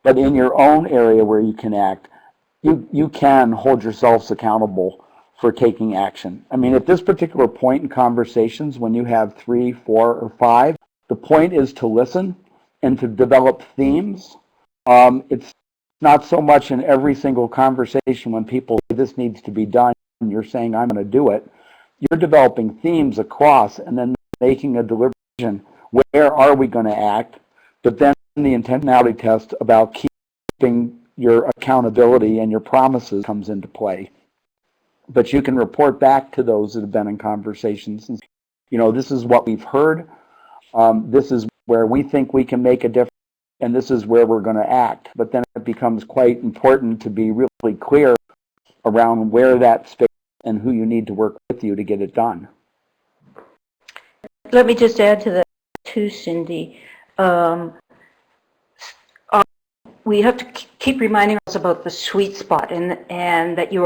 but in your own area where you can act, you can hold yourselves accountable for taking action. I mean, at this particular point in conversations, when you have 3, 4, or 5, the point is to listen and to develop themes. It's not so much in every single conversation when people say this needs to be done and you're saying I'm going to do it. You're developing themes across and then making a deliberation. Where are we going to act? But then the intentionality test about keeping your accountability and your promises comes into play. But you can report back to those that have been in conversations and, you know, this is what we've heard. This is where we think we can make a difference, and this is where we're going to act. But then it becomes quite important to be really clear around where that space and who you need to work with you to get it done. Let me just add to that too, Cindy. We have to keep reminding us about the sweet spot, and that you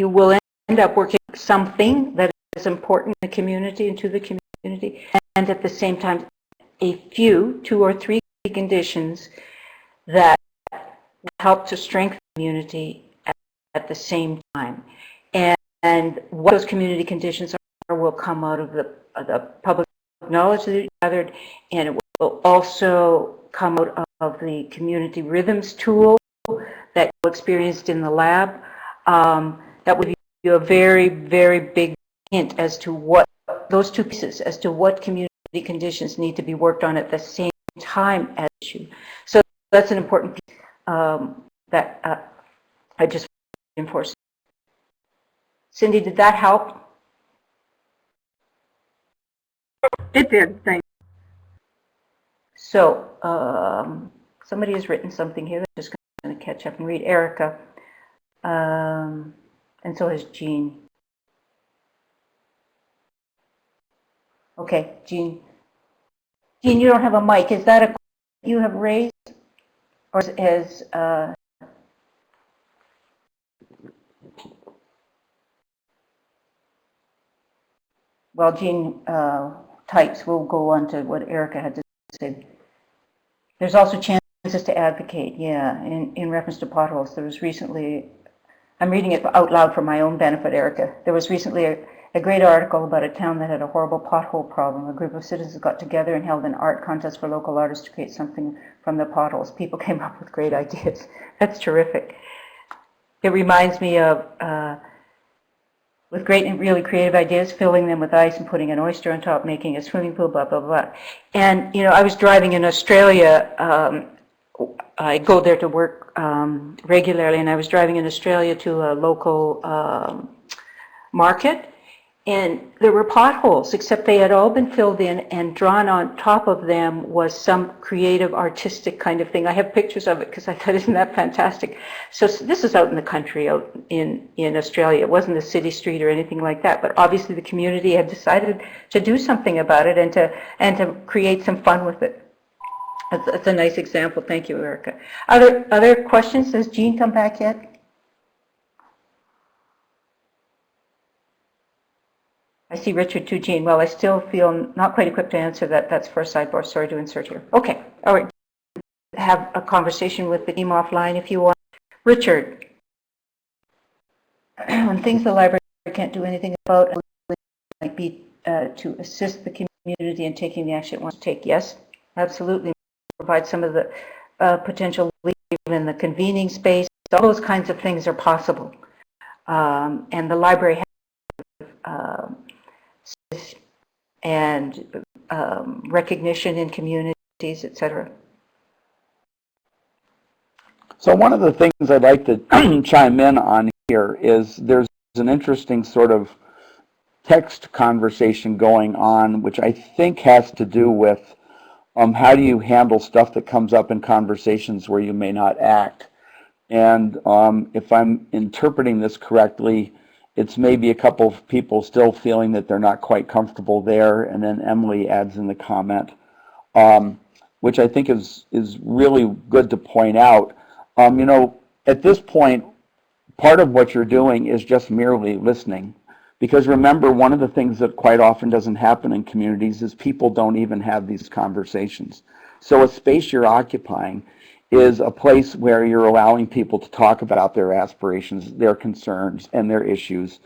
will end up working something that is important in the community and to the community, and at the same time, a few, 2 or 3 conditions that help to strengthen the community at the same time. And what those community conditions are will come out of the public knowledge that you gathered, and it will also come out of the community rhythms tool that you experienced in the lab. That would give you a very, very big hint as to what those 2 pieces, as to what community conditions need to be worked on at the same time as issue. So that's an important piece that I just reinforced. Cindy, did that help? It did, thanks. So somebody has written something here. I'm just going to catch up and read. Erica, and so has Jean. Okay, Jean. Jean, you don't have a mic. Is that a you have raised, or is well, Jean types. We'll go on to what Erica had to say. There's also chances to advocate, yeah, in reference to potholes. There was recently, I'm reading it out loud for my own benefit, Erica. There was recently a great article about a town that had a horrible pothole problem. A group of citizens got together and held an art contest for local artists to create something from the potholes. People came up with great ideas. That's terrific. It reminds me of, with great and really creative ideas, filling them with ice and putting an oyster on top, making a swimming pool, blah, blah, blah. And, I was driving in Australia. I go there to work regularly, and I was driving in Australia to a local market, and there were potholes, except they had all been filled in, and drawn on top of them was some creative, artistic kind of thing. I have pictures of it because I thought, isn't that fantastic? So this is out in the country, out in Australia. It wasn't a city street or anything like that, but obviously the community had decided to do something about it and to create some fun with it. That's a nice example. Thank you, Erica. Other questions? Has Jean come back yet? I see Richard too, Jean. Well, I still feel not quite equipped to answer that. That's for a sidebar. Sorry to insert here. Okay. All right. Have a conversation with the team offline if you want. Richard, on things the library can't do anything about, might be to assist the community in taking the action it wants to take. Yes, absolutely. Provide some of the potential leave in the convening space. All those kinds of things are possible. And the library has and recognition in communities, etc. So one of the things I'd like to chime in on here is there's an interesting sort of text conversation going on, which I think has to do with how do you handle stuff that comes up in conversations where you may not act. And if I'm interpreting this correctly, it's maybe a couple of people still feeling that they're not quite comfortable there, and then Emily adds in the comment, which I think is really good to point out. At this point, part of what you're doing is just merely listening. Because remember, one of the things that quite often doesn't happen in communities is people don't even have these conversations. So a space you're occupying is a place where you're allowing people to talk about their aspirations, their concerns, and their issues.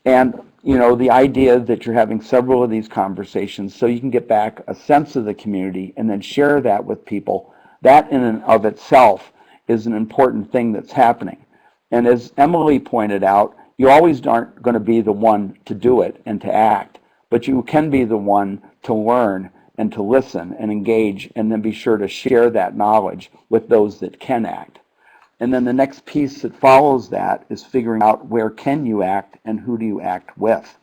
And, the idea that you're having several of these conversations so you can get back a sense of the community and then share that with people, that in and of itself is an important thing that's happening. And as Emily pointed out, you always aren't going to be the one to do it and to act, but you can be the one to learn and to listen and engage, and then be sure to share that knowledge with those that can act. And then the next piece that follows that is figuring out where can you act and who do you act with.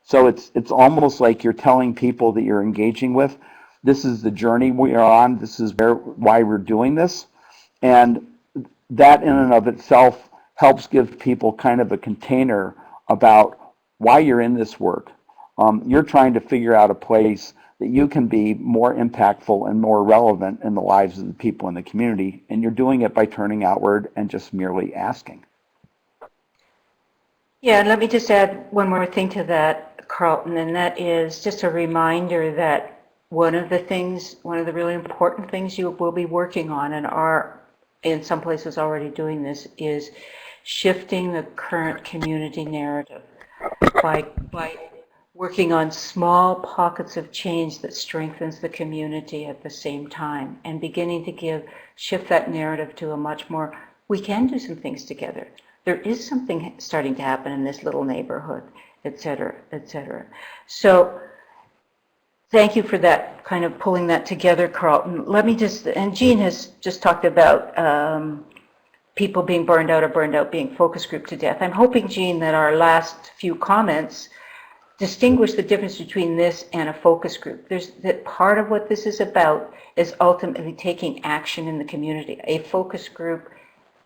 So it's almost like you're telling people that you're engaging with, this is the journey we are on, this is why we're doing this, and that in and of itself helps give people kind of a container about why you're in this work. You're trying to figure out a place that you can be more impactful and more relevant in the lives of the people in the community, and you're doing it by turning outward and just merely asking. Yeah, and let me just add one more thing to that, Carlton, and that is just a reminder that one of the really important things you will be working on, and are in some places already doing this, is shifting the current community narrative by working on small pockets of change that strengthens the community at the same time, and beginning to shift that narrative to a much more, we can do some things together. There is something starting to happen in this little neighborhood, et cetera, et cetera. So thank you for that, kind of pulling that together, Carlton. Let me and Jean has just talked about people being burned out being focus group to death. I'm hoping, Jean, that our last few comments distinguish the difference between this and a focus group. That part of what this is about is ultimately taking action in the community. A focus group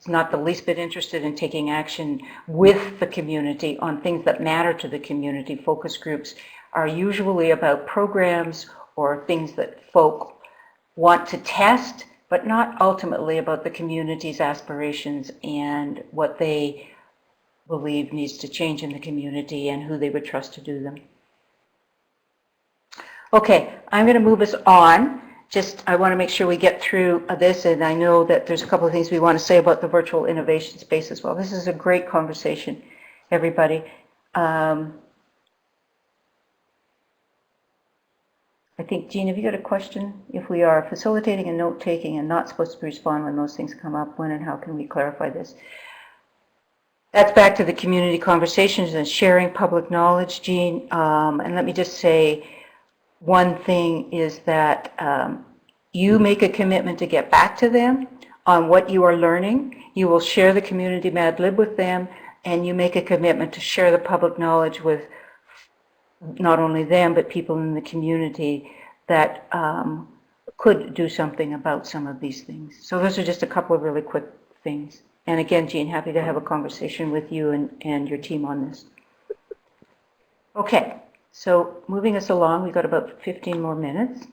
is not the least bit interested in taking action with the community on things that matter to the community. Focus groups are usually about programs or things that folk want to test, but not ultimately about the community's aspirations and what they believe needs to change in the community and who they would trust to do them. Okay, I'm going to move us on I want to make sure we get through this, and I know that there's a couple of things we want to say about the virtual innovation space as well. This is a great conversation, everybody. I think, Jean, have you got a question? If we are facilitating and note-taking and not supposed to respond when those things come up, when and how can we clarify this? That's back to the community conversations and sharing public knowledge, Jean. And let me just say, one thing is that you make a commitment to get back to them on what you are learning. You will share the community Mad Lib with them, and you make a commitment to share the public knowledge with not only them, but people in the community that could do something about some of these things. So those are just a couple of really quick things. And again, Jean, happy to have a conversation with you and your team on this. Okay, so moving us along, we've got about 15 more minutes.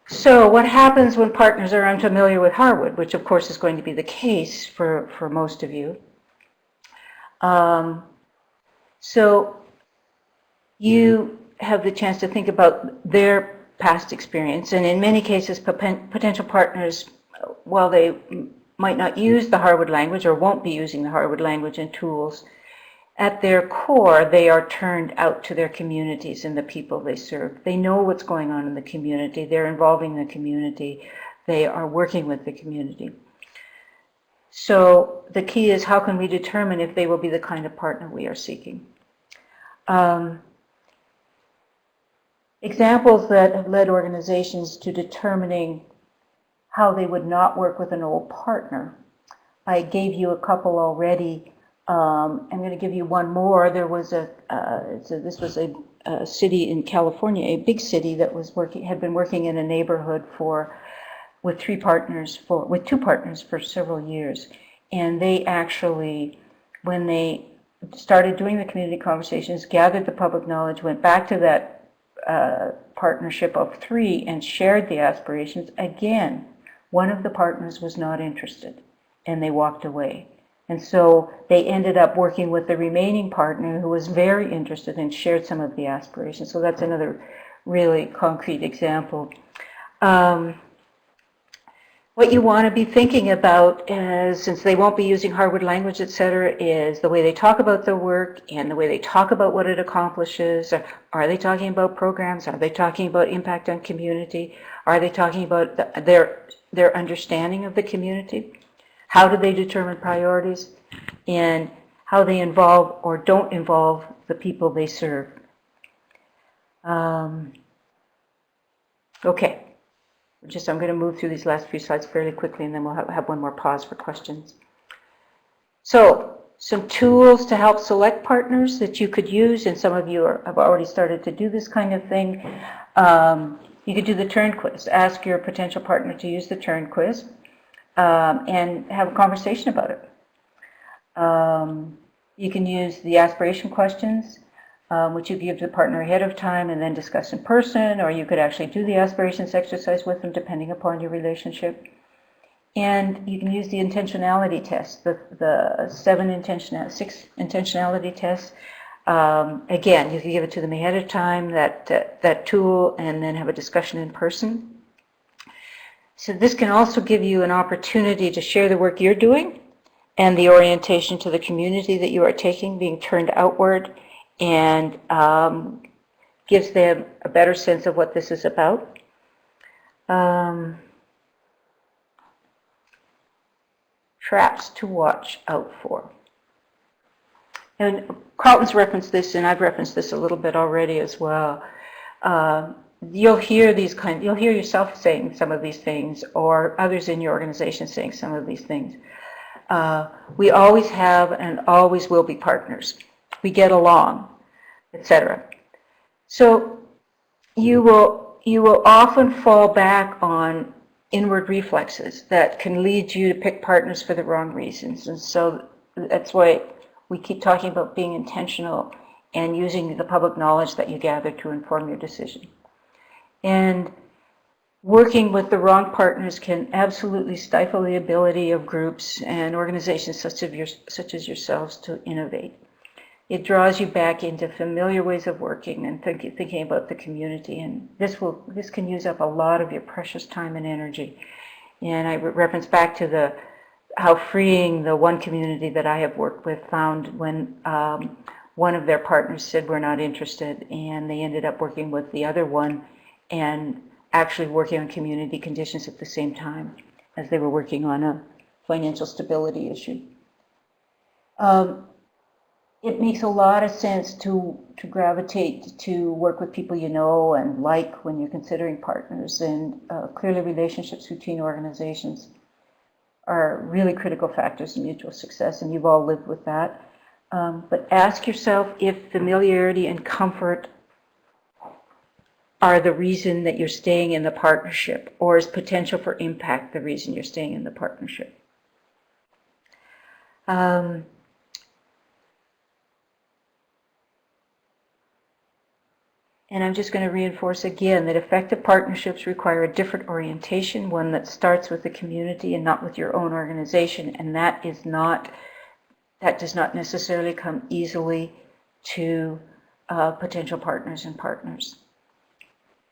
So what happens when partners are unfamiliar with Harwood, which of course is going to be the case for most of you. So you have the chance to think about their past experience, and in many cases, potential partners, while they might not use the Harwood language or won't be using the Harwood language and tools, at their core, they are turned out to their communities and the people they serve. They know what's going on in the community. They're involving the community. They are working with the community. So the key is, how can we determine if they will be the kind of partner we are seeking? Examples that have led organizations to determining how they would not work with an old partner. I gave you a couple already. I'm going to give you one more. There was this was a city in California, a big city that had been working in a neighborhood with two partners for several years. And they actually, when they started doing the community conversations, gathered the public knowledge, went back to that partnership of 3 and shared the aspirations. Again, one of the partners was not interested and they walked away. And so they ended up working with the remaining partner who was very interested and shared some of the aspirations. So that's another really concrete example. What you want to be thinking about is, since they won't be using Harwood language, et cetera, is the way they talk about their work and the way they talk about what it accomplishes. Are they talking about programs? Are they talking about impact on community? Are they talking about their understanding of the community? How do they determine priorities? And how they involve or don't involve the people they serve. Okay. I'm going to move through these last few slides fairly quickly, and then we'll have one more pause for questions. So, some tools to help select partners that you could use, and some of you have already started to do this kind of thing. You could do the turn quiz. Ask your potential partner to use the turn quiz and have a conversation about it. You can use the aspiration questions, which you give to the partner ahead of time and then discuss in person, or you could actually do the aspirations exercise with them depending upon your relationship. And you can use the intentionality test, the 6 intentionality tests. Again, you can give it to them ahead of time, that tool, and then have a discussion in person. So this can also give you an opportunity to share the work you're doing and the orientation to the community that you are taking, being turned outward, and gives them a better sense of what this is about. Traps to watch out for. And Carlton's referenced this, and I've referenced this a little bit already as well. You'll hear you'll hear yourself saying some of these things, or others in your organization saying some of these things. We always have and always will be partners. We get along, etc. So you will often fall back on inward reflexes that can lead you to pick partners for the wrong reasons. And so that's why we keep talking about being intentional and using the public knowledge that you gather to inform your decision. And working with the wrong partners can absolutely stifle the ability of groups and organizations such as yourselves to innovate. It draws you back into familiar ways of working and thinking about the community, and this can use up a lot of your precious time and energy. And I reference back to how freeing the one community that I have worked with found when one of their partners said we're not interested, and they ended up working with the other one and actually working on community conditions at the same time as they were working on a financial stability issue. It makes a lot of sense to gravitate to work with people you know and like when you're considering partners, and clearly relationships between organizations are really critical factors in mutual success, and you've all lived with that. But ask yourself if familiarity and comfort are the reason that you're staying in the partnership, or is potential for impact the reason you're staying in the partnership. And I'm just going to reinforce again that effective partnerships require a different orientation, one that starts with the community and not with your own organization. And that does not necessarily come easily to potential partners and partners.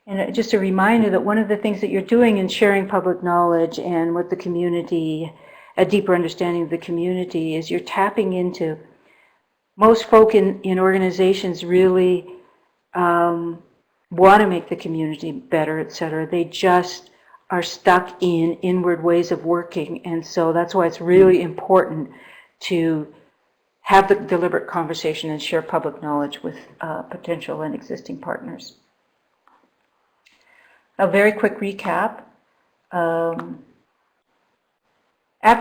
And just a reminder that one of the things that you're doing in sharing public knowledge and with the community, a deeper understanding of the community, is you're tapping into, most folk in organizations really want to make the community better, etc. They just are stuck in inward ways of working, and so that's why it's really important to have the deliberate conversation and share public knowledge with potential and existing partners. A very quick recap. After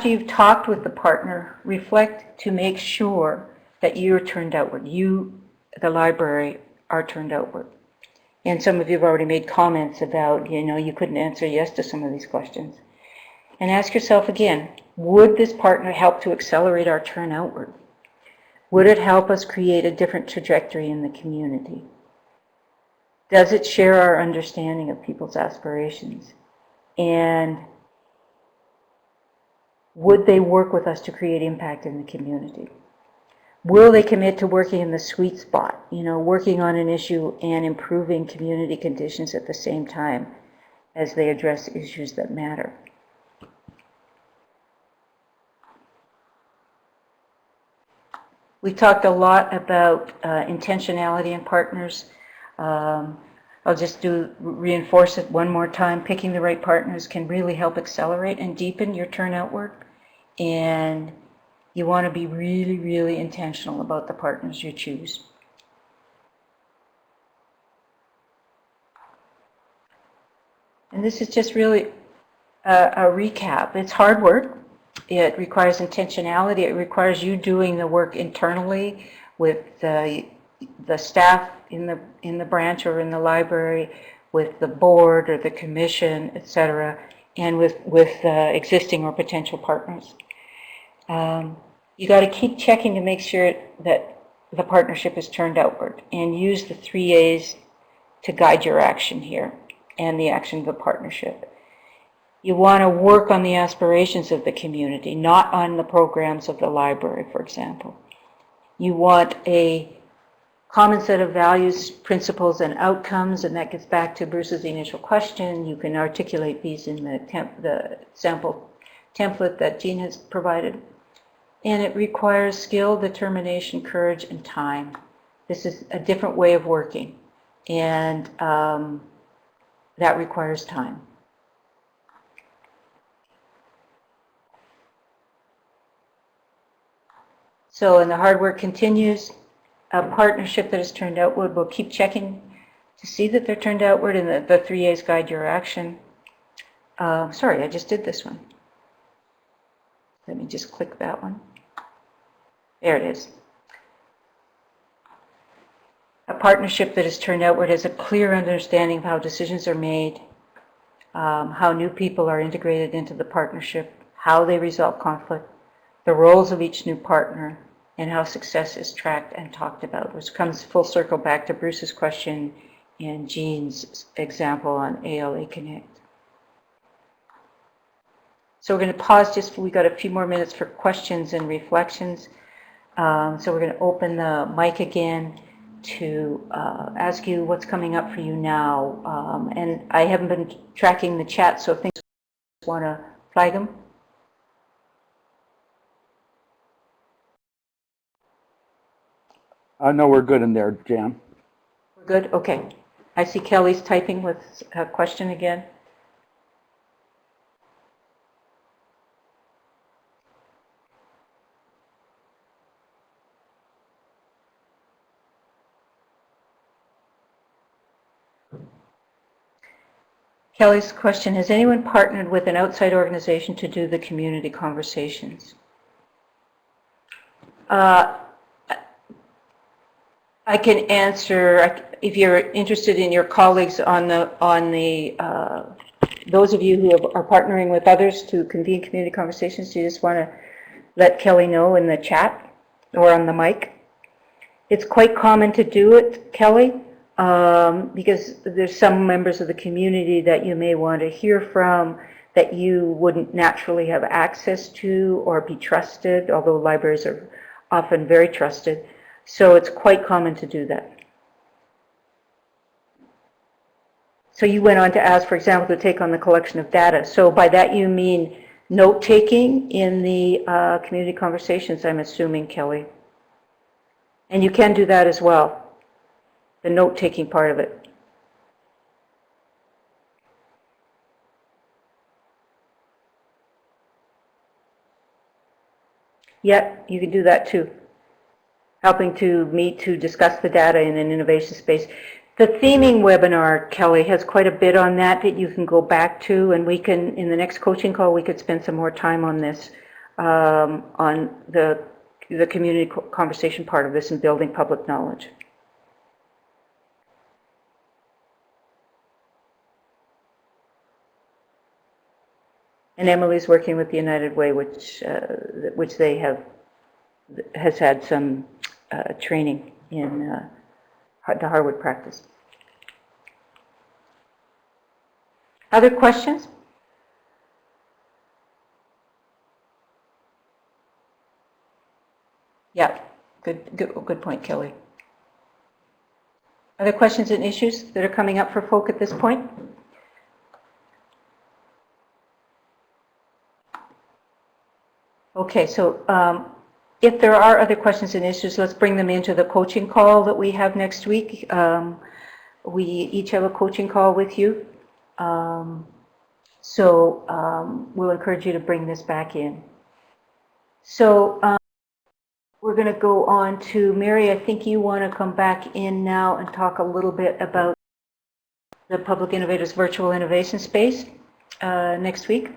you've talked with the partner, reflect to make sure that you're turned outward. You, the library, are turned outward. And some of you have already made comments about, you couldn't answer yes to some of these questions. And ask yourself again, would this partner help to accelerate our turn outward? Would it help us create a different trajectory in the community? Does it share our understanding of people's aspirations? And would they work with us to create impact in the community? Will they commit to working in the sweet spot, working on an issue and improving community conditions at the same time as they address issues that matter? We talked a lot about intentionality in partners. I'll just reinforce it one more time. Picking the right partners can really help accelerate and deepen your turn outward. And you want to be really, really intentional about the partners you choose. And this is just really a recap. It's hard work. It requires intentionality. It requires you doing the work internally with the staff in the branch or in the library, with the board or the commission, etc., and with existing or potential partners. You got to keep checking to make sure that the partnership is turned outward, and use the 3 A's to guide your action here and the action of the partnership. You want to work on the aspirations of the community, not on the programs of the library, for example. You want a common set of values, principles, and outcomes, and that gets back to Bruce's initial question. You can articulate these in the sample template that Jean has provided. And it requires skill, determination, courage, and time. This is a different way of working, and that requires time. So, and the hard work continues. A partnership that is turned outward will keep checking to see that they're turned outward, and the 3 A's guide your action. Sorry, I just did this one. Let me just click that one. There it is. A partnership that is turned outward has a clear understanding of how decisions are made, how new people are integrated into the partnership, how they resolve conflict, the roles of each new partner, and how success is tracked and talked about, which comes full circle back to Bruce's question and Jean's example on ALA Connect. So we're going to pause we got a few more minutes for questions and reflections. So we're going to open the mic again to ask you what's coming up for you now. And I haven't been tracking the chat, so if things want to flag them. No, we're good in there, Jan. We're good? Okay. I see Kelly's typing with a question again. Kelly's question, has anyone partnered with an outside organization to do the community conversations? I can answer, if you're interested in your colleagues on the those of you who are partnering with others to convene community conversations, do you just want to let Kelly know in the chat or on the mic? It's quite common to do it, Kelly, because there's some members of the community that you may want to hear from that you wouldn't naturally have access to or be trusted, although libraries are often very trusted. So it's quite common to do that. So you went on to ask, for example, to take on the collection of data. So by that you mean note-taking in the community conversations, I'm assuming, Kelly. And you can do that as well, the note-taking part of it. Yeah, you can do that too. Helping to meet to discuss the data in an innovation space. The theming webinar, Kelly, has quite a bit on that you can go back to, and we can, in the next coaching call, we could spend some more time on this, on the community conversation part of this and building public knowledge. And Emily's working with the United Way, which they has had some training in the Harwood practice. Other questions? Yeah, good point, Kelly. Other questions and issues that are coming up for folk at this point? Okay, so if there are other questions and issues, let's bring them into the coaching call that we have next week. We each have a coaching call with you. We'll encourage you to bring this back in. So we're going to go on to Mary. I think you want to come back in now and talk a little bit about the Public Innovators Virtual Innovation Space next week.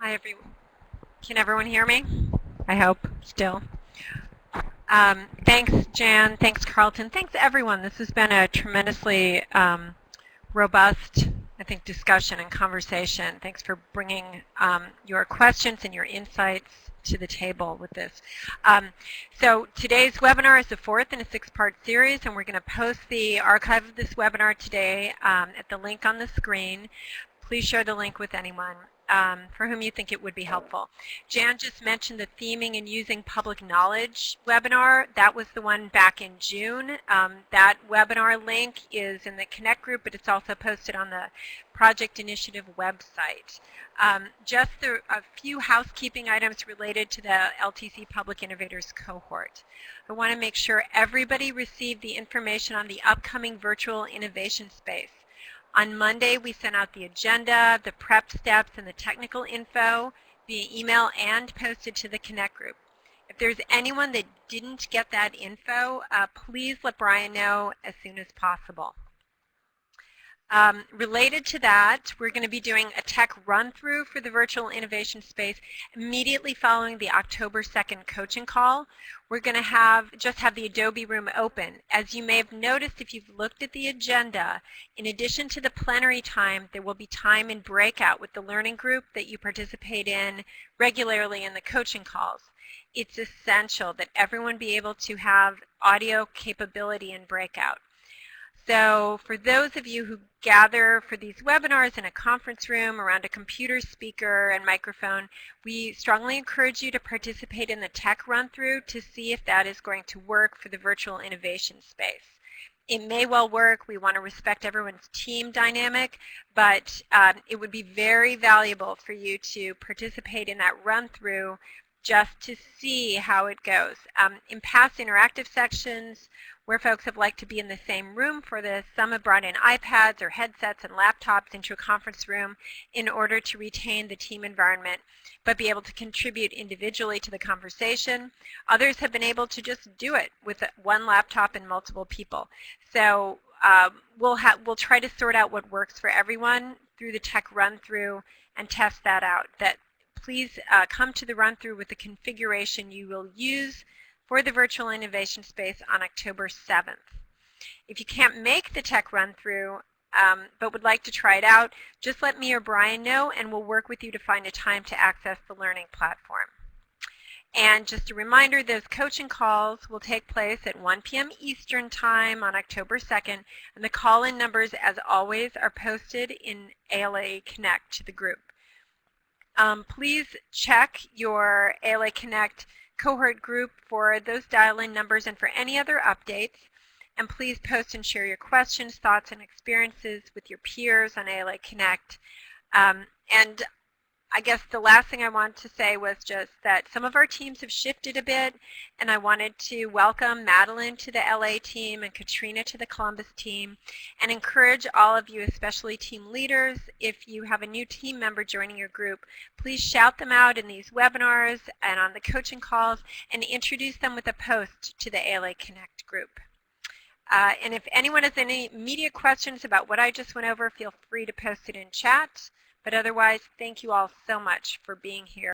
Hi, everyone. Can everyone hear me? I hope, still. Thanks, Jan. Thanks, Carlton. Thanks, everyone. This has been a tremendously robust, I think, discussion and conversation. Thanks for bringing your questions and your insights to the table with this. So today's webinar is the fourth in a six-part series, and we're going to post the archive of this webinar today at the link on the screen. Please share the link with anyone for whom you think it would be helpful. Jan just mentioned the theming and using public knowledge webinar. That was the one back in June. That webinar link is in the Connect group, but it's also posted on the Project Initiative website. Just a few housekeeping items related to the LTC Public Innovators cohort. I want to make sure everybody received the information on the upcoming virtual innovation space. On Monday, we sent out the agenda, the prep steps, and the technical info via email and posted to the Connect group. If there's anyone that didn't get that info, please let Brian know as soon as possible. Related to that, we're going to be doing a tech run-through for the virtual innovation space immediately following the October 2nd coaching call. We're going to just have the Adobe room open. As you may have noticed if you've looked at the agenda, in addition to the plenary time, there will be time in breakout with the learning group that you participate in regularly in the coaching calls. It's essential that everyone be able to have audio capability in breakout. So for those of you who gather for these webinars in a conference room around a computer speaker and microphone, we strongly encourage you to participate in the tech run-through to see if that is going to work for the virtual innovation space. It may well work. We want to respect everyone's team dynamic, but it would be very valuable for you to participate in that run-through just to see how it goes. In past interactive sections where folks have liked to be in the same room for this, some have brought in iPads or headsets and laptops into a conference room in order to retain the team environment but be able to contribute individually to the conversation. Others have been able to just do it with one laptop and multiple people. So we'll try to sort out what works for everyone through the tech run-through and test that out. Please come to the run-through with the configuration you will use for the virtual innovation space on October 7th. If you can't make the tech run-through but would like to try it out, just let me or Brian know and we'll work with you to find a time to access the learning platform. And just a reminder, those coaching calls will take place at 1 p.m. Eastern Time on October 2nd, and the call-in numbers, as always, are posted in ALA Connect to the group. Please check your ALA Connect cohort group for those dial-in numbers and for any other updates. And please post and share your questions, thoughts, and experiences with your peers on ALA Connect. And I guess the last thing I wanted to say was just that some of our teams have shifted a bit, and I wanted to welcome Madeline to the LA team and Katrina to the Columbus team, and encourage all of you, especially team leaders, if you have a new team member joining your group, please shout them out in these webinars and on the coaching calls, and introduce them with a post to the ALA Connect group. And if anyone has any immediate questions about what I just went over, feel free to post it in chat. But otherwise, thank you all so much for being here.